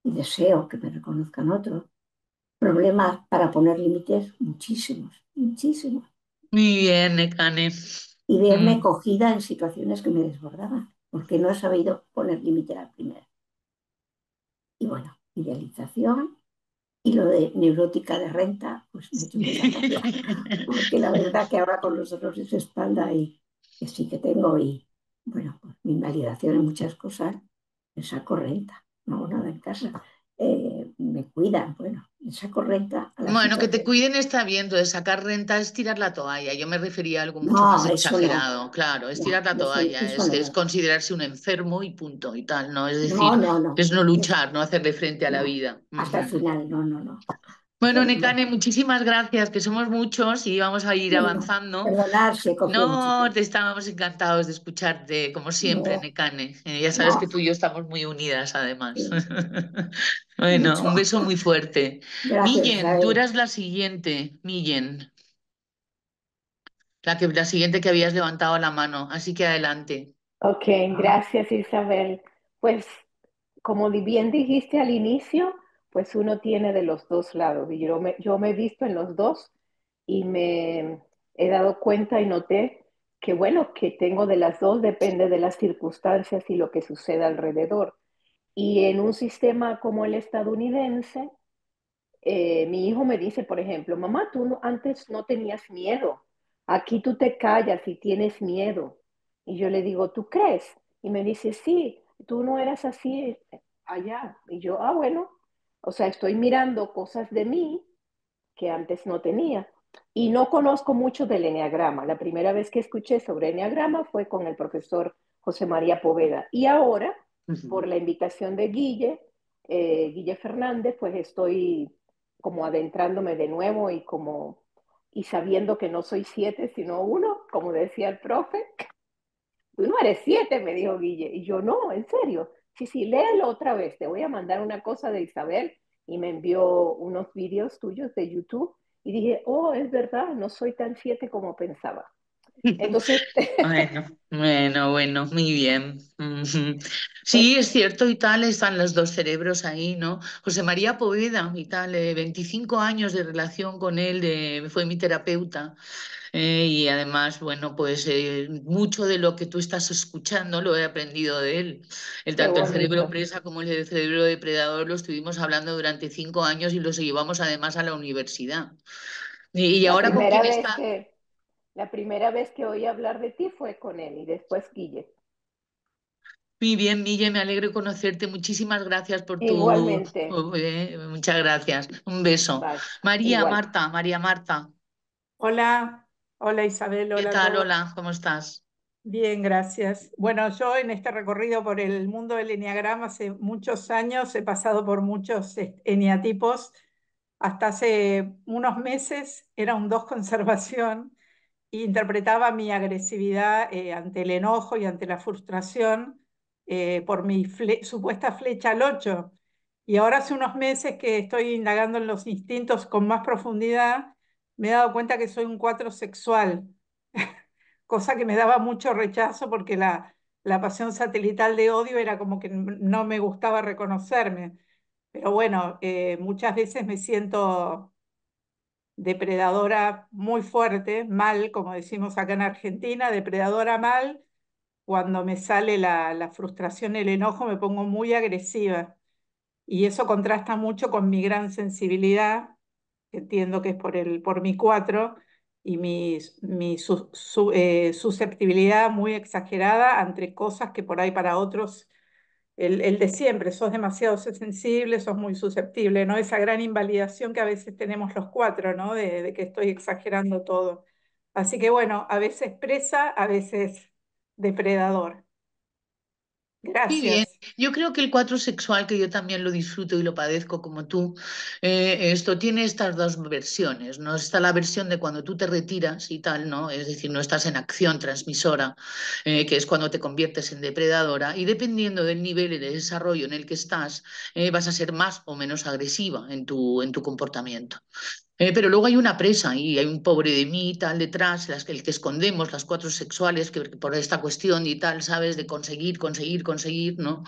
y deseo que me reconozcan otros, problemas para poner límites muchísimos, muchísimos, Muy bien, Nekane. y verme Mm. cogida en situaciones que me desbordaban, porque no he sabido poner límite a la primera. Y bueno, idealización y lo de neurótica de renta, pues me tuve que cambiar, porque la verdad que ahora con los dolores de espalda y que sí que tengo y bueno, pues mi invalidación en muchas cosas, me saco renta, no hago nada en casa. Me cuidan, bueno, me saco renta a la Bueno, que te situación. cuiden está bien, entonces sacar renta es tirar la toalla. Yo me refería a algo mucho más No, eso no, exagerado. Claro, es no, tirar la toalla, eso es no, considerarse un enfermo y punto y tal, ¿no? Es no, decir, no, no, es no luchar, no hacerle frente a la no, vida. hasta el Ujú. final, no, no, no. Bueno, Bueno, Nekane, muchísimas gracias, que somos muchos y vamos a ir bueno, avanzando. perdonar si he cogido mucho No, te tiempo. estábamos encantados de escucharte, como siempre, No, Nekane. Ya sabes no, que tú y yo estamos muy unidas, además. sí, Bueno, mucho. un beso muy fuerte. Gracias, Millen, tú Israel. eras la siguiente, Millen, la siguiente que habías levantado la mano, así que adelante. Ok, gracias Isabel. Pues como bien dijiste al inicio, pues uno tiene de los dos lados y yo me he visto en los dos y me he dado cuenta y noté que bueno, que tengo de las dos, depende de las circunstancias y lo que suceda alrededor. Y en un sistema como el estadounidense, mi hijo me dice, por ejemplo, mamá, antes no tenías miedo, aquí tú te callas y tienes miedo. Y yo le digo, ¿tú crees? Y me dice, sí, tú no eras así allá. Y yo, ah, bueno, o sea, estoy mirando cosas de mí que antes no tenía. Y no conozco mucho del eneagrama. La primera vez que escuché sobre eneagrama fue con el profesor José María Poveda. Y ahora, por Ujú. la invitación de Guille Fernández, pues estoy como adentrándome de nuevo y sabiendo que no soy 7, sino uno, como decía el profe. Tú no eres 7, me dijo Guille. Y yo, no, en serio. Sí, sí, léelo otra vez. Te voy a mandar una cosa de Isabel. Y me envió unos vídeos tuyos de YouTube. Y dije, oh, es verdad, no soy tan 7 como pensaba. Entonces, Bueno, bueno, muy bien. Ujú. pues Sí, es cierto y tal, están los dos cerebros ahí, ¿no? José María Poveda y tal, 25 años de relación con él, fue mi terapeuta. Y además, bueno, pues mucho de lo que tú estás escuchando lo he aprendido de él. qué Tanto el cerebro bonito. presa como el cerebro depredador lo estuvimos hablando durante 5 años y los llevamos además a la universidad. Y La ahora con primera quién vez está. que, la primera vez que oí hablar de ti fue con él y después Guille. Muy bien, Miguel, me alegro de conocerte. Muchísimas gracias por tu... Igualmente. muchas gracias. Un beso. Bye. María Igual. Marta, María Marta. Hola, hola Isabel, ¿Qué hola a tal? todos. Hola, ¿cómo estás? Bien, gracias. Bueno, yo en este recorrido por el mundo del eneagrama hace muchos años he pasado por muchos eneatipos. Hasta hace unos meses era un 2 conservación e interpretaba mi agresividad ante el enojo y ante la frustración por mi supuesta flecha al 8. Y ahora hace unos meses que estoy indagando en los instintos con más profundidad, me he dado cuenta que soy un 4 sexual, cosa que me daba mucho rechazo porque la pasión satelital de odio era como que no me gustaba reconocerme. Pero bueno, muchas veces me siento depredadora muy fuerte, mal, como decimos acá en Argentina, depredadora mal. Cuando me sale la frustración, el enojo, me pongo muy agresiva. y eso contrasta mucho con mi gran sensibilidad, que entiendo que es por mi 4 y mi susceptibilidad muy exagerada ante cosas que por ahí para otros el de siempre, sos demasiado sensible, sos muy susceptible, ¿no? Esa gran invalidación que a veces tenemos los 4, ¿no? De que estoy exagerando todo. Así que bueno, a veces presa, a veces depredador. Muy bien, Gracias. yo creo que el 4 sexual, que yo también lo disfruto y lo padezco como tú, esto tiene estas dos versiones, ¿no? Está la versión de cuando tú te retiras y tal, ¿no? Es decir, no estás en acción transmisora, que es cuando te conviertes en depredadora, y dependiendo del nivel de desarrollo en el que estás, vas a ser más o menos agresiva en tu comportamiento. Pero luego hay una presa y hay un pobre de mí y tal detrás, el que escondemos, las 4 sexuales, que por esta cuestión y tal, ¿sabes? De conseguir, conseguir, conseguir, ¿no?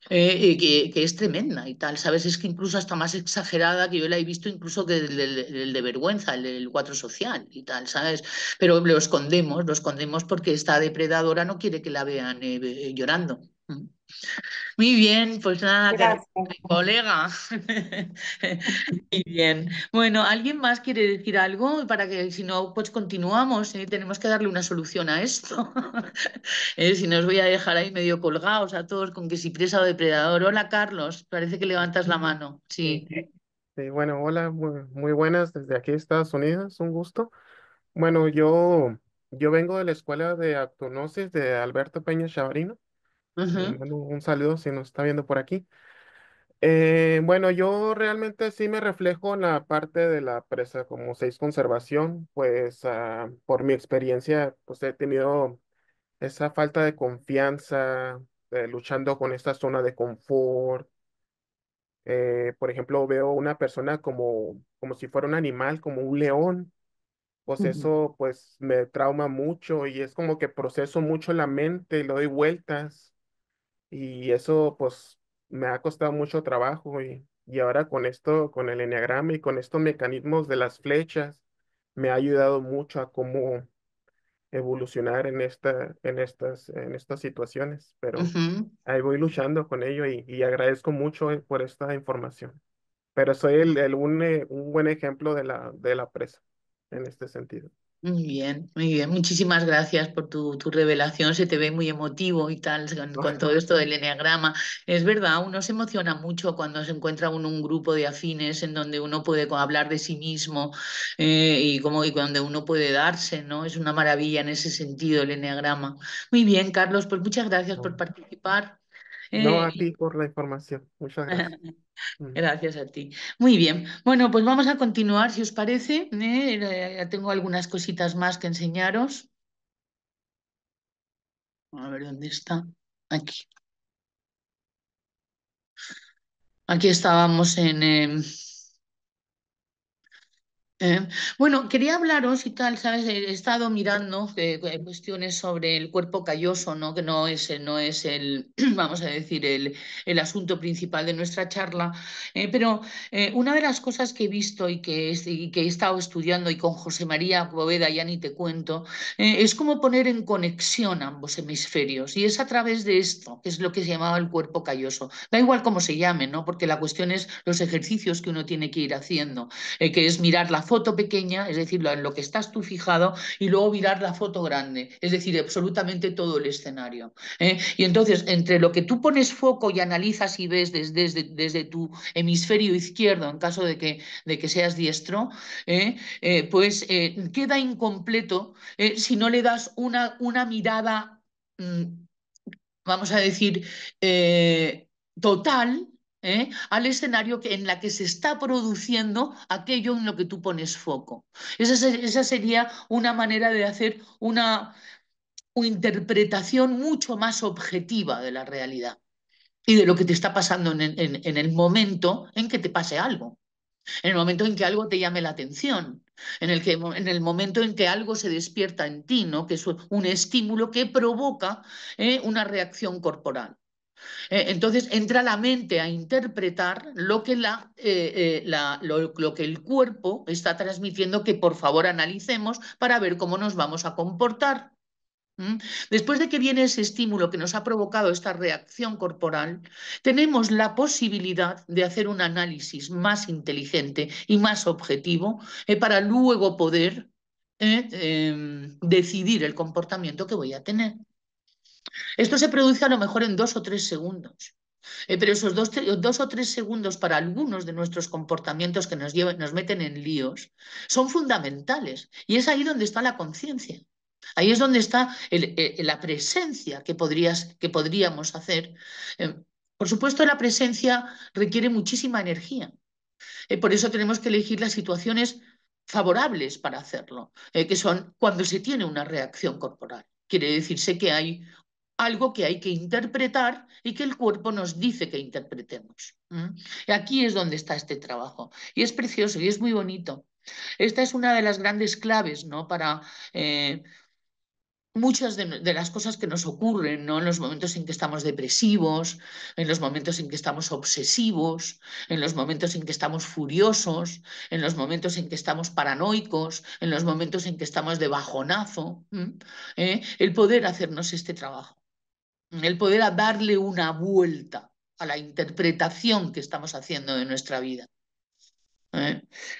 Que es tremenda y tal, ¿sabes? Es que incluso hasta más exagerada, que yo la he visto incluso que el de vergüenza, el del 4 social y tal, ¿sabes? Pero lo escondemos porque esta depredadora no quiere que la vean llorando. Mm. Muy bien, pues nada, te Gracias. agradezco, colega. Muy bien. Bueno, ¿alguien más quiere decir algo? Para que si no, pues continuamos, ¿eh? Tenemos que darle una solución a esto. Si no os voy a dejar ahí medio colgados a todos con que si presa o depredador. Hola, Carlos, parece que levantas la mano. Sí, Sí. sí, bueno, hola, muy buenas desde aquí, Estados Unidos, un gusto. Bueno, yo vengo de la Escuela de Autognosis de Alberto Peña Chavarino. Le Ujú, mando un saludo si nos está viendo por aquí. Bueno, yo realmente sí me reflejo en la parte de la presa como 6 conservación, pues por mi experiencia, pues he tenido esa falta de confianza, luchando con esta zona de confort. Por ejemplo, veo una persona como si fuera un animal, como un león, pues ujú, eso pues me trauma mucho y es como que proceso mucho la mente y le doy vueltas y eso pues me ha costado mucho trabajo y ahora con esto, con el enneagrama y con estos mecanismos de las flechas, me ha ayudado mucho a cómo evolucionar en estas situaciones, pero ujú. ahí voy luchando con ello y agradezco mucho por esta información. Pero soy un buen ejemplo de la presa en este sentido. Muy bien, muy bien. Muchísimas gracias por tu revelación. Se te ve muy emotivo y tal con todo esto del eneagrama. Es verdad, uno se emociona mucho cuando se encuentra uno un grupo de afines en donde uno puede hablar de sí mismo y cuando uno puede darse, ¿no? Es una maravilla en ese sentido el eneagrama. Muy bien, Carlos, pues muchas gracias por No, participar. no Eh, a ti por la información. Muchas gracias. Mm. Gracias a ti. Muy bien. Bueno, pues vamos a continuar, si os parece. Tengo algunas cositas más que enseñaros. A ver dónde está. Aquí. Aquí estábamos en, Eh, bueno, quería hablaros y tal, ¿sabes? He estado mirando cuestiones sobre el cuerpo calloso, ¿no? Que no es el, vamos a decir, el asunto principal de nuestra charla, pero una de las cosas que he visto y que he estado estudiando y con José María Boveda ya ni te cuento, es cómo poner en conexión ambos hemisferios y es a través de esto, que es lo que se llamaba el cuerpo calloso. Da igual cómo se llame, ¿no? Porque la cuestión es los ejercicios que uno tiene que ir haciendo que es mirar la foto pequeña, es decir, en lo que estás tú fijado, y luego mirar la foto grande, es decir, absolutamente todo el escenario. Y entonces, entre lo que tú pones foco y analizas y ves desde tu hemisferio izquierdo, en caso de que seas diestro, pues queda incompleto si no le das una mirada, mm, vamos a decir, total, al escenario en la que se está produciendo aquello en lo que tú pones foco. Esa sería una manera de hacer una interpretación mucho más objetiva de la realidad y de lo que te está pasando en el momento en que te pase algo, en el momento en que algo te llame la atención. En el momento en que algo se despierta en ti, ¿no? Que es un estímulo que provoca una reacción corporal. Entonces entra la mente a interpretar lo que el cuerpo está transmitiendo, que por favor analicemos para ver cómo nos vamos a comportar. Después de que viene ese estímulo que nos ha provocado esta reacción corporal, tenemos la posibilidad de hacer un análisis más inteligente y más objetivo para luego poder decidir el comportamiento que voy a tener. Esto se produce a lo mejor en 2 o 3 segundos. Pero esos 2 o 3 segundos para algunos de nuestros comportamientos que nos meten en líos son fundamentales. Y es ahí donde está la conciencia. Ahí es donde está la presencia que podríamos hacer. Por supuesto, la presencia requiere muchísima energía. Por eso tenemos que elegir las situaciones favorables para hacerlo, que son cuando se tiene una reacción corporal. Quiere decirse que hay algo que hay que interpretar y que el cuerpo nos dice que interpretemos. Y aquí es donde está este trabajo. Y es precioso y es muy bonito. Esta es una de las grandes claves, ¿no? Para muchas de las cosas que nos ocurren, ¿no? En los momentos en que estamos depresivos, en los momentos en que estamos obsesivos, en los momentos en que estamos furiosos, en los momentos en que estamos paranoicos, en los momentos en que estamos de bajonazo, el poder hacernos este trabajo, el poder darle una vuelta a la interpretación que estamos haciendo de nuestra vida.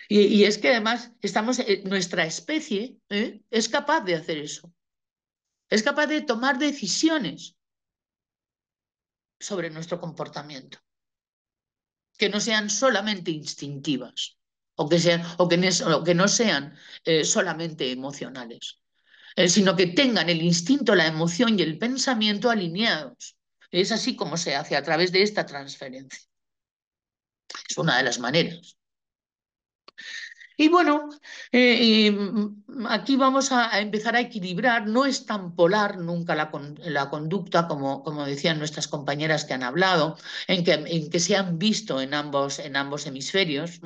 Y es que además nuestra especie es capaz de hacer eso. Es capaz de tomar decisiones sobre nuestro comportamiento, que no sean solamente instintivas o que no sean solamente emocionales, sino que tengan el instinto, la emoción y el pensamiento alineados. Es así como se hace a través de esta transferencia. Es una de las maneras. Y bueno, aquí vamos a empezar a equilibrar. No es tan polar nunca la conducta, como decían nuestras compañeras que han hablado, en que se han visto en ambos hemisferios.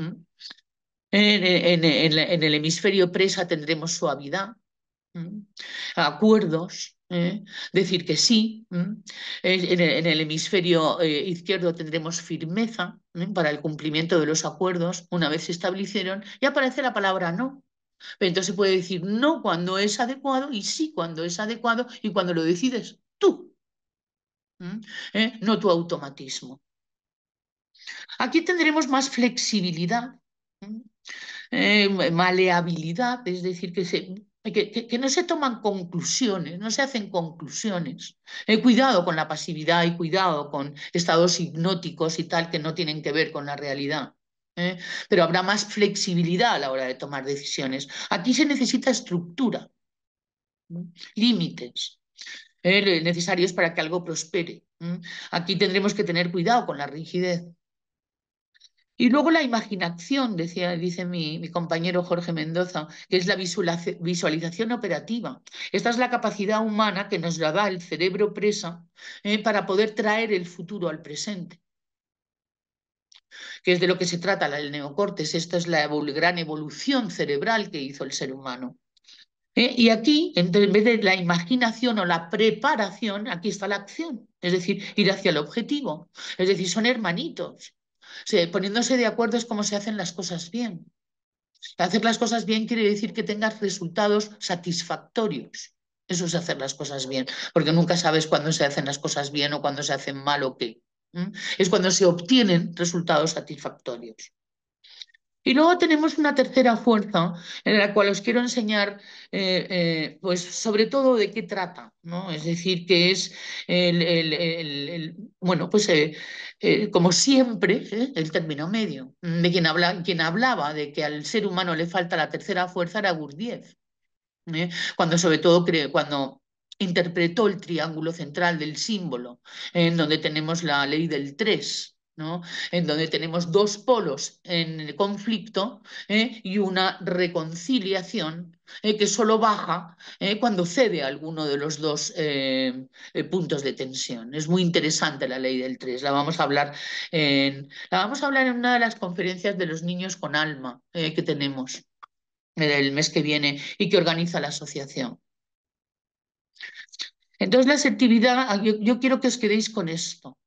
En el hemisferio presa tendremos suavidad, acuerdos, decir que sí. En el hemisferio izquierdo tendremos firmeza para el cumplimiento de los acuerdos una vez se establecieron y aparece la palabra no. Pero entonces se puede decir no cuando es adecuado y sí cuando es adecuado y cuando lo decides tú, no tu automatismo. Aquí tendremos más flexibilidad, maleabilidad, es decir, que no se toman conclusiones, no se hacen conclusiones. Cuidado con la pasividad y cuidado con estados hipnóticos y tal que no tienen que ver con la realidad. Pero habrá más flexibilidad a la hora de tomar decisiones. Aquí se necesita estructura, límites necesarios para que algo prospere. Aquí tendremos que tener cuidado con la rigidez. Y luego la imaginación, dice mi compañero Jorge Mendoza, que es la visualización operativa. Esta es la capacidad humana que nos la da el cerebro presa para poder traer el futuro al presente, que es de lo que se trata el neocórtex. Esta es la gran evolución cerebral que hizo el ser humano. Y aquí, en vez de la imaginación o la preparación, aquí está la acción, es decir, ir hacia el objetivo. Es decir, son hermanitos. Poniéndose de acuerdo es como se hacen las cosas bien. Hacer las cosas bien quiere decir que tengas resultados satisfactorios. Eso es hacer las cosas bien, porque nunca sabes cuándo se hacen las cosas bien o cuándo se hacen mal o qué. Es cuando se obtienen resultados satisfactorios. Y luego tenemos una tercera fuerza en la cual os quiero enseñar, pues sobre todo de qué trata, ¿no? Es decir, que es bueno, pues como siempre, el término medio, de quien hablaba de que al ser humano le falta la tercera fuerza era Gurdjieff, cuando sobre todo cuando interpretó el triángulo central del símbolo, en donde tenemos la ley del 3, ¿no? En donde tenemos dos polos en conflicto y una reconciliación que solo baja cuando cede a alguno de los dos puntos de tensión. Es muy interesante la ley del 3. La vamos a hablar en una de las conferencias de los niños con alma que tenemos el mes que viene y que organiza la asociación. Entonces, la asertividad, yo quiero que os quedéis con esto.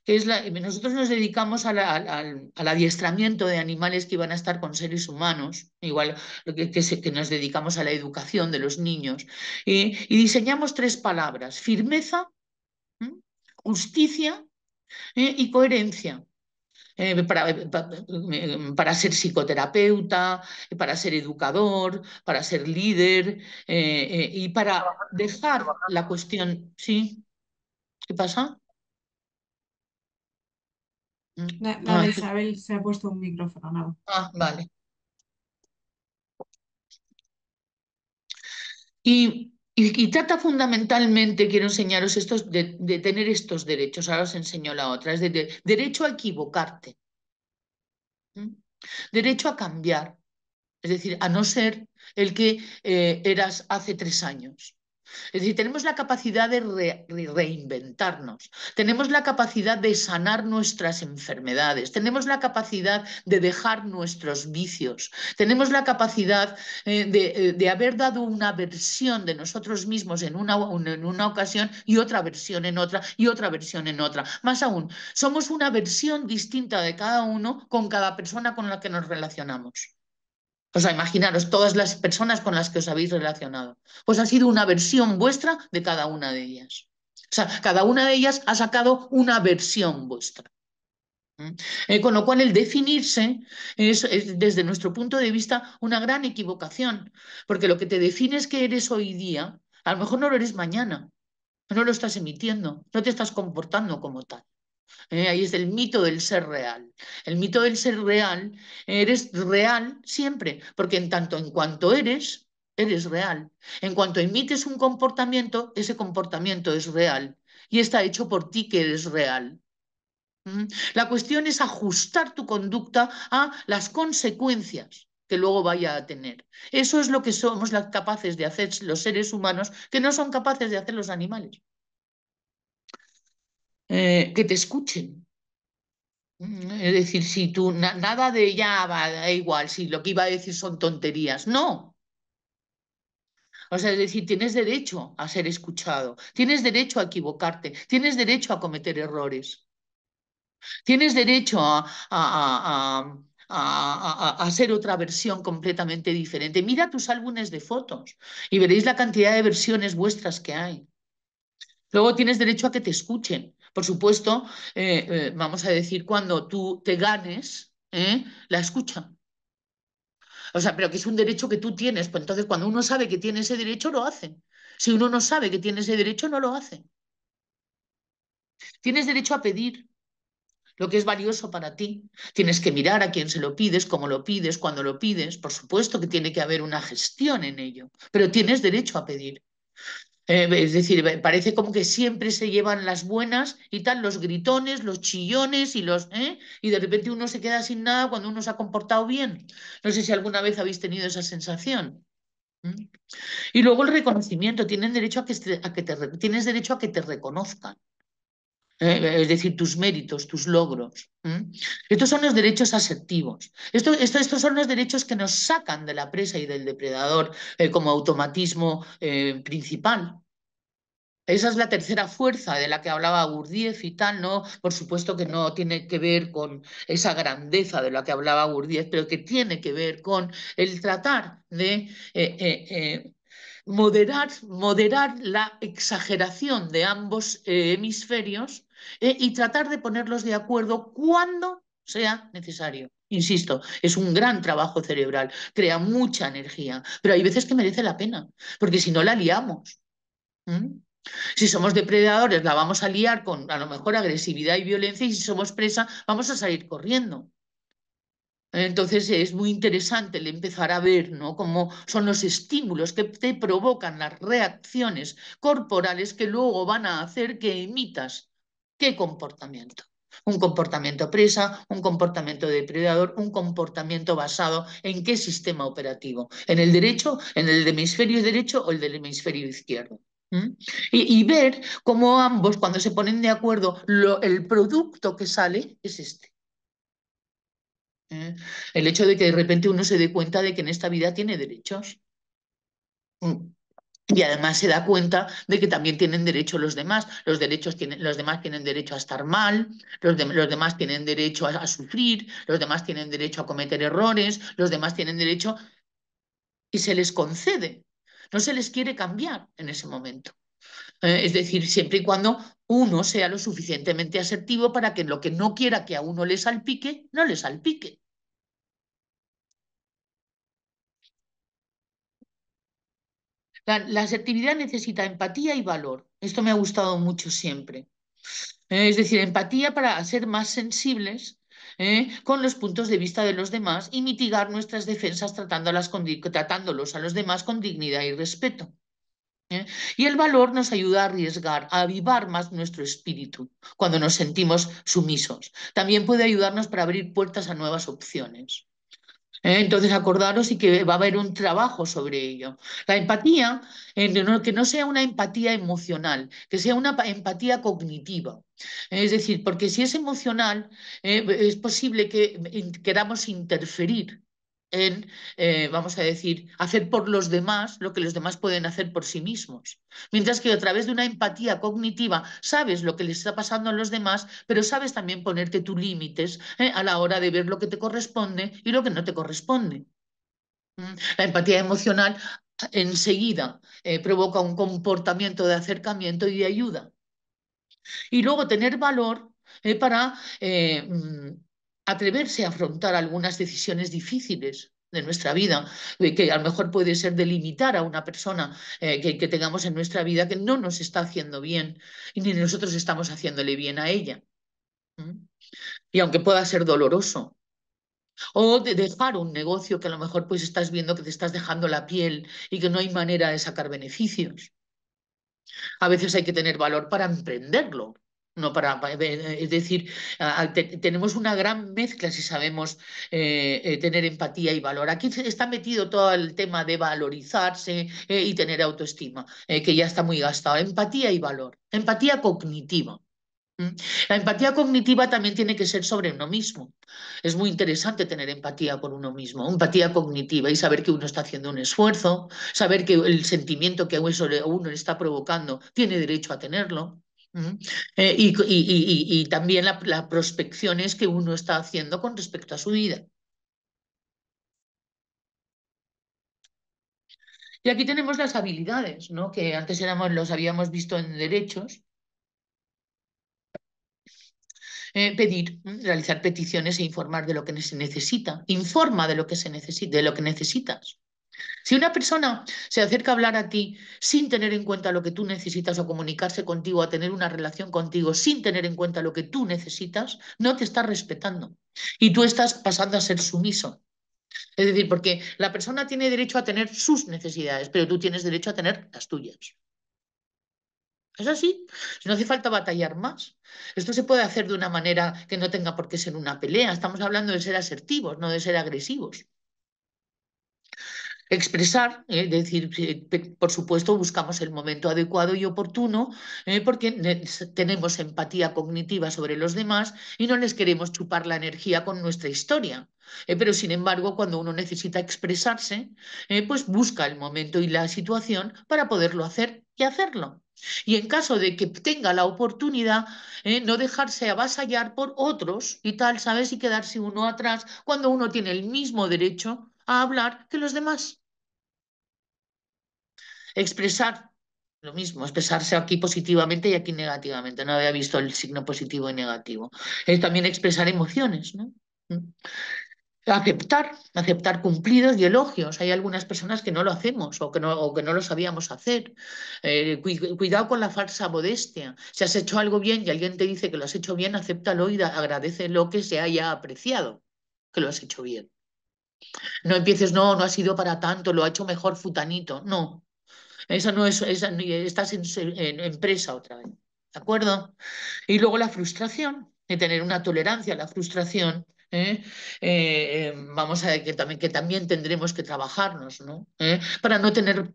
que es nosotros nos dedicamos al adiestramiento de animales que iban a estar con seres humanos, igual que nos dedicamos a la educación de los niños, y diseñamos 3 palabras: firmeza, justicia, y coherencia. Para ser psicoterapeuta, para ser educador, para ser líder, y para dejar la cuestión. ¿Sí? ¿Qué pasa? Nada, Isabel se ha puesto un micrófono, nada. Vale. Y trata fundamentalmente, quiero enseñaros estos, de tener estos derechos. Ahora os enseño la otra, es de derecho a equivocarte, derecho a cambiar, es decir, a no ser el que eras hace 3 años. Es decir, tenemos la capacidad de reinventarnos, tenemos la capacidad de sanar nuestras enfermedades, tenemos la capacidad de dejar nuestros vicios, tenemos la capacidad de haber dado una versión de nosotros mismos en una ocasión y otra versión en otra y otra versión en otra. Más aún, somos una versión distinta de cada uno con cada persona con la que nos relacionamos. O sea, imaginaros todas las personas con las que os habéis relacionado. Pues ha sido una versión vuestra de cada una de ellas. O sea, cada una de ellas ha sacado una versión vuestra. Con lo cual, el definirse es, desde nuestro punto de vista, una gran equivocación, porque lo que te defines que eres hoy día, a lo mejor no lo eres mañana, no lo estás emitiendo, no te estás comportando como tal. Ahí es el mito del ser real. El mito del ser real, eres real siempre, porque en tanto en cuanto eres real. En cuanto emites un comportamiento, ese comportamiento es real y está hecho por ti que eres real. La cuestión es ajustar tu conducta a las consecuencias que luego vaya a tener. Eso es lo que somos capaces de hacer los seres humanos, que no son capaces de hacer los animales. Que te escuchen. Es decir, si tú nada de ya da igual, si lo que iba a decir son tonterías. No. O sea, es decir, tienes derecho a ser escuchado, tienes derecho a equivocarte, tienes derecho a cometer errores, tienes derecho a ser otra versión completamente diferente. Mira tus álbumes de fotos y veréis la cantidad de versiones vuestras que hay. Luego tienes derecho a que te escuchen. Por supuesto, vamos a decir, cuando tú te ganes, la escucha. O sea, pero que es un derecho que tú tienes. Pues entonces, cuando uno sabe que tiene ese derecho, lo hace. Si uno no sabe que tiene ese derecho, no lo hace. Tienes derecho a pedir lo que es valioso para ti. Tienes que mirar a quién se lo pides, cómo lo pides, cuándo lo pides. Por supuesto que tiene que haber una gestión en ello, pero tienes derecho a pedir. Es decir, parece como que siempre se llevan las buenas y tal, los gritones, los chillones y de repente uno se queda sin nada cuando uno se ha comportado bien. No sé si alguna vez habéis tenido esa sensación. ¿Mm? Y luego el reconocimiento, tienen derecho tienes derecho a que te reconozcan. Es decir, tus méritos, tus logros. Estos son los derechos asertivos. Estos son los derechos que nos sacan de la presa y del depredador como automatismo principal. Esa es la tercera fuerza de la que hablaba Gurdjieff y tal, ¿no? Por supuesto que no tiene que ver con esa grandeza de la que hablaba Gurdjieff, pero que tiene que ver con el tratar de moderar la exageración de ambos hemisferios y tratar de ponerlos de acuerdo cuando sea necesario. Insisto, es un gran trabajo cerebral, crea mucha energía, pero hay veces que merece la pena, porque si no la liamos. ¿Mm? Si somos depredadores, la vamos a liar con a lo mejor agresividad y violencia, y si somos presa, vamos a salir corriendo. Entonces es muy interesante el empezar a ver, ¿no?, cómo son los estímulos que te provocan las reacciones corporales que luego van a hacer que emitas qué comportamiento. Un comportamiento presa, un comportamiento depredador, un comportamiento basado en qué sistema operativo. ¿En el derecho, en el hemisferio derecho o el del hemisferio izquierdo? Y ver cómo ambos, cuando se ponen de acuerdo, el producto que sale es este. El hecho de que de repente uno se dé cuenta de que en esta vida tiene derechos. Y además se da cuenta de que también tienen derecho los demás. Los demás tienen derecho a estar mal, los demás tienen derecho a sufrir, los demás tienen derecho a cometer errores, los demás tienen derecho y se les concede. No se les quiere cambiar en ese momento. Es decir, siempre y cuando uno sea lo suficientemente asertivo para que lo que no quiera que a uno le salpique, no le salpique. La asertividad necesita empatía y valor. Esto me ha gustado mucho siempre. Es decir, empatía para ser más sensibles con los puntos de vista de los demás y mitigar nuestras defensas tratándolos a los demás con dignidad y respeto. ¿Eh? Y el valor nos ayuda a arriesgar, a avivar más nuestro espíritu cuando nos sentimos sumisos. También puede ayudarnos para abrir puertas a nuevas opciones. Entonces, acordaros y que va a haber un trabajo sobre ello. La empatía, que no sea una empatía emocional, que sea una empatía cognitiva. Es decir, porque si es emocional, es posible que queramos interferir en, vamos a decir, hacer por los demás lo que los demás pueden hacer por sí mismos. Mientras que a través de una empatía cognitiva sabes lo que les está pasando a los demás, pero sabes también ponerte tus límites a la hora de ver lo que te corresponde y lo que no te corresponde. La empatía emocional enseguida provoca un comportamiento de acercamiento y de ayuda. Y luego tener valor para atreverse a afrontar algunas decisiones difíciles de nuestra vida, que a lo mejor puede ser delimitar a una persona que tengamos en nuestra vida que no nos está haciendo bien y ni nosotros estamos haciéndole bien a ella. Y aunque pueda ser doloroso. O de dejar un negocio que a lo mejor pues estás viendo que te estás dejando la piel y que no hay manera de sacar beneficios. A veces hay que tener valor para emprenderlo, no es decir, tenemos una gran mezcla si sabemos tener empatía y valor. Aquí está metido todo el tema de valorizarse y tener autoestima, que ya está muy gastado. Empatía y valor, empatía cognitiva. La empatía cognitiva también tiene que ser sobre uno mismo. Es muy interesante tener empatía por uno mismo, empatía cognitiva y saber que uno está haciendo un esfuerzo, saber que el sentimiento que uno le está provocando tiene derecho a tenerlo. ¿Mm? Y también la prospección es que uno está haciendo con respecto a su vida. Y aquí tenemos las habilidades, ¿no? Que antes los habíamos visto en derechos. Pedir, realizar peticiones e informar de lo que se necesita. Informa de lo que se necesita, de lo que necesitas. Si una persona se acerca a hablar a ti sin tener en cuenta lo que tú necesitas o comunicarse contigo, a tener una relación contigo sin tener en cuenta lo que tú necesitas, no te está respetando. Y tú estás pasando a ser sumiso. Es decir, porque la persona tiene derecho a tener sus necesidades, pero tú tienes derecho a tener las tuyas. Es así, no hace falta batallar más. Esto se puede hacer de una manera que no tenga por qué ser una pelea. Estamos hablando de ser asertivos, no de ser agresivos. Expresar, decir, por supuesto, buscamos el momento adecuado y oportuno porque tenemos empatía cognitiva sobre los demás y no les queremos chupar la energía con nuestra historia. Pero, sin embargo, cuando uno necesita expresarse, pues busca el momento y la situación para poderlo hacer y hacerlo. Y en caso de que tenga la oportunidad, no dejarse avasallar por otros y tal, ¿sabes? Y quedarse uno atrás cuando uno tiene el mismo derecho a hablar que los demás. Expresar, lo mismo, expresarse aquí positivamente y aquí negativamente. No había visto el signo positivo y negativo. Es también expresar emociones, ¿no? Mm. Aceptar cumplidos y elogios. Hay algunas personas que no lo hacemos o que no lo sabíamos hacer. Cuidado con la falsa modestia. Si has hecho algo bien y alguien te dice que lo has hecho bien, acéptalo y agradece lo que se haya apreciado, que lo has hecho bien. No empieces, no ha sido para tanto, lo ha hecho mejor futanito. No, eso no es, estás en empresa otra vez. ¿De acuerdo? Y luego la frustración, de tener una tolerancia a la frustración. Vamos a ver que también tendremos que trabajarnos, ¿no? Para no tener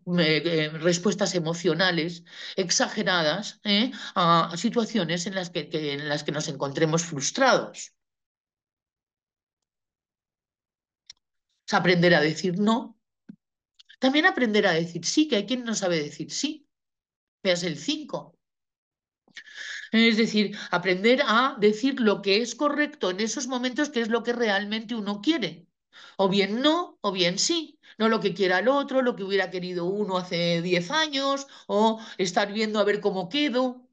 respuestas emocionales exageradas a situaciones en las que nos encontremos frustrados. Es aprender a decir no, También aprender a decir sí, que hay quien no sabe decir sí. Veas el 5. Es decir, aprender a decir lo que es correcto en esos momentos, que es lo que realmente uno quiere. O bien no, o bien sí. No lo que quiera el otro, lo que hubiera querido uno hace 10 años, o estar viendo a ver cómo quedo.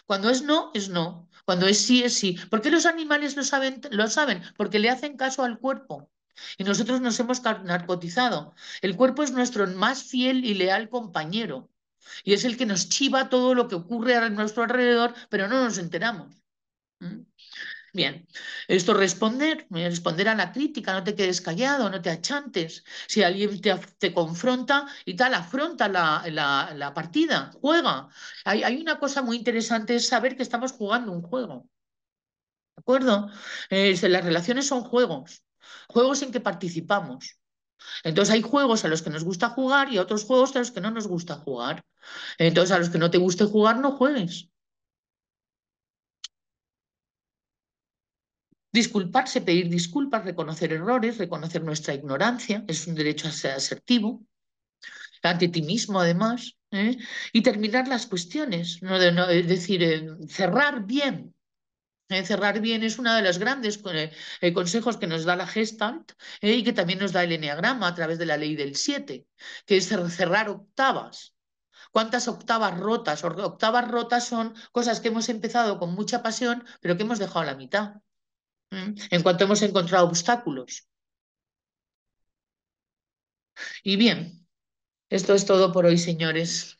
Cuando es no, es no. Cuando es sí, es sí. ¿Por qué los animales lo saben? Lo saben, porque le hacen caso al cuerpo. Y nosotros nos hemos narcotizado. El cuerpo es nuestro más fiel y leal compañero. Y es el que nos chiva todo lo que ocurre a nuestro alrededor, pero no nos enteramos. ¿Mm? Bien, esto responder a la crítica, no te quedes callado, no te achantes. Si alguien te confronta y tal, afronta la partida, juega. Hay una cosa muy interesante, es saber que estamos jugando un juego, ¿de acuerdo? Las relaciones son juegos, juegos en que participamos. Entonces hay juegos a los que nos gusta jugar y otros juegos a los que no nos gusta jugar. Entonces a los que no te guste jugar, no juegues. Disculparse, pedir disculpas, reconocer errores, reconocer nuestra ignorancia, es un derecho a ser asertivo, ante ti mismo además, ¿eh? Y terminar las cuestiones, es decir, cerrar bien. Cerrar bien es uno de los grandes consejos que nos da la Gestalt, y que también nos da el Eneagrama a través de la ley del 7, que es cerrar octavas. ¿Cuántas octavas rotas? Octavas rotas son cosas que hemos empezado con mucha pasión, pero que hemos dejado a la mitad. En cuanto hemos encontrado obstáculos. Y bien, esto es todo por hoy, señores.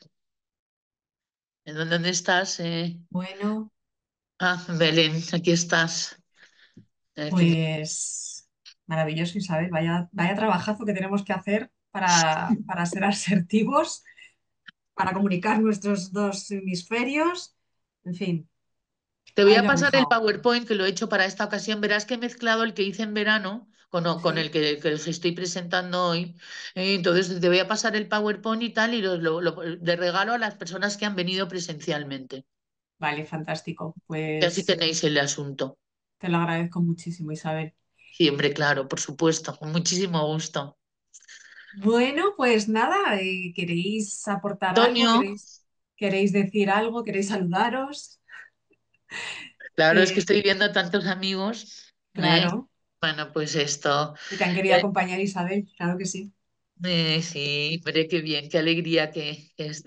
¿En dónde estás? Bueno, Belén, aquí estás. pues maravilloso, Isabel. Vaya trabajazo que tenemos que hacer para ser asertivos, para comunicar nuestros dos hemisferios. En fin, Te voy ahí a lo has pasar el dejado. PowerPoint que lo he hecho para esta ocasión. Verás que he mezclado el que hice en verano con el Sí, que os estoy presentando hoy. Entonces te voy a pasar el PowerPoint y tal, y de regalo a las personas que han venido presencialmente. vale, fantástico. Y así Pues tenéis el asunto. te lo agradezco muchísimo, Isabel. Siempre, claro, por supuesto, con muchísimo gusto. Bueno, pues nada, ¿queréis aportar algo? Toño, ¿Queréis decir algo? ¿Queréis saludaros? claro, es que Eh, estoy viendo a tantos amigos. claro, Bueno, pues esto. que te han querido eh, acompañar, Isabel, claro que sí. Sí, hombre, qué bien, qué alegría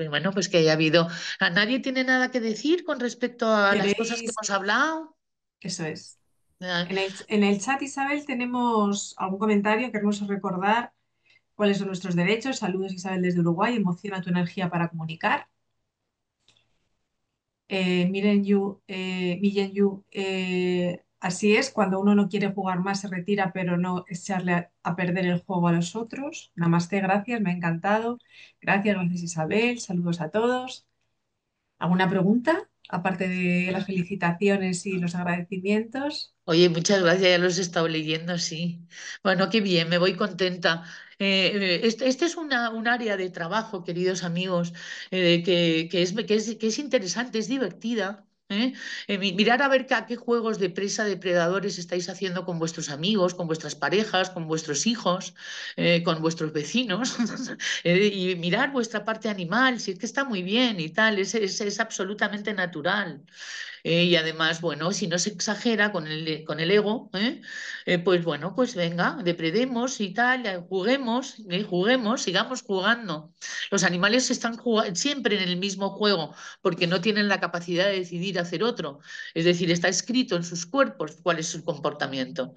bueno, pues que haya habido. ¿Nadie tiene nada que decir con respecto a las cosas que ¿Queréis? hemos hablado? Eso es. Ah, En el chat, Isabel, tenemos algún comentario. Queremos recordar cuáles son nuestros derechos. Saludos, Isabel, desde Uruguay. Emociona tu energía para comunicar. Miren you, así es, cuando uno no quiere jugar más se retira, pero no echarle a perder el juego a los otros. Namaste, gracias, me ha encantado. Gracias, Isabel. Saludos a todos. ¿Alguna pregunta? Aparte de las felicitaciones y los agradecimientos. Oye, muchas gracias, ya los he estado leyendo, sí. Bueno, qué bien, me voy contenta. Este es un área de trabajo, queridos amigos, que es interesante, es divertida. Mirar a ver a qué juegos de presa, depredadores estáis haciendo con vuestros amigos, con vuestras parejas, con vuestros hijos, con vuestros vecinos, y mirar vuestra parte animal, si es que está muy bien y tal, es absolutamente natural. Y además, bueno, si no se exagera con el ego, pues bueno, pues venga, depredemos y tal, juguemos, sigamos jugando. Los animales están siempre en el mismo juego porque no tienen la capacidad de decidir hacer otro. Es decir, está escrito en sus cuerpos cuál es su comportamiento.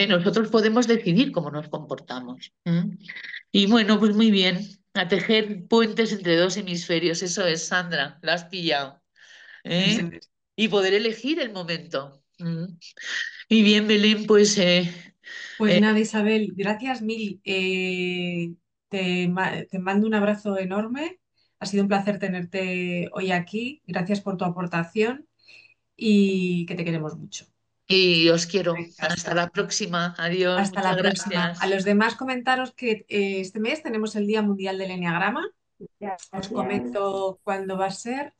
Nosotros podemos decidir cómo nos comportamos. Y bueno, pues muy bien. A tejer puentes entre dos hemisferios, eso es, Sandra, la has pillado. ¿eh? Eso es. Y poder elegir el momento. Y bien, Belén, pues Pues eh, nada, Isabel, gracias mil. Te mando un abrazo enorme. Ha sido un placer tenerte hoy aquí. Gracias por tu aportación y que te queremos mucho. y os quiero. En Hasta casa. la próxima. Adiós, Hasta la muchas próxima. A gracias. los demás comentaros que este mes tenemos el Día Mundial del Eneagrama. Os Gracias. comento cuándo va a ser,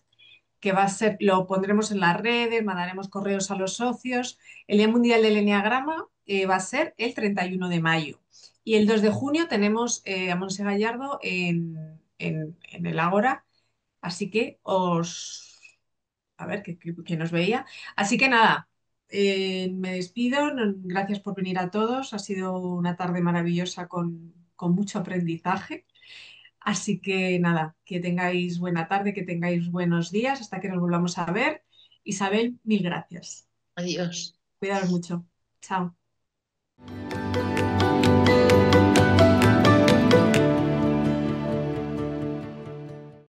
que va a ser, lo pondremos en las redes, mandaremos correos a los socios. El Día Mundial del Eneagrama va a ser el 31 de mayo. Y el 2 de junio tenemos a Montse Gallardo en el Ágora, así que a ver, que nos veía. Así que nada, me despido. Gracias por venir a todos. Ha sido una tarde maravillosa con mucho aprendizaje. Así que nada, que tengáis buena tarde, que tengáis buenos días hasta que nos volvamos a ver. Isabel, mil gracias. Adiós. Cuidaos mucho. Chao.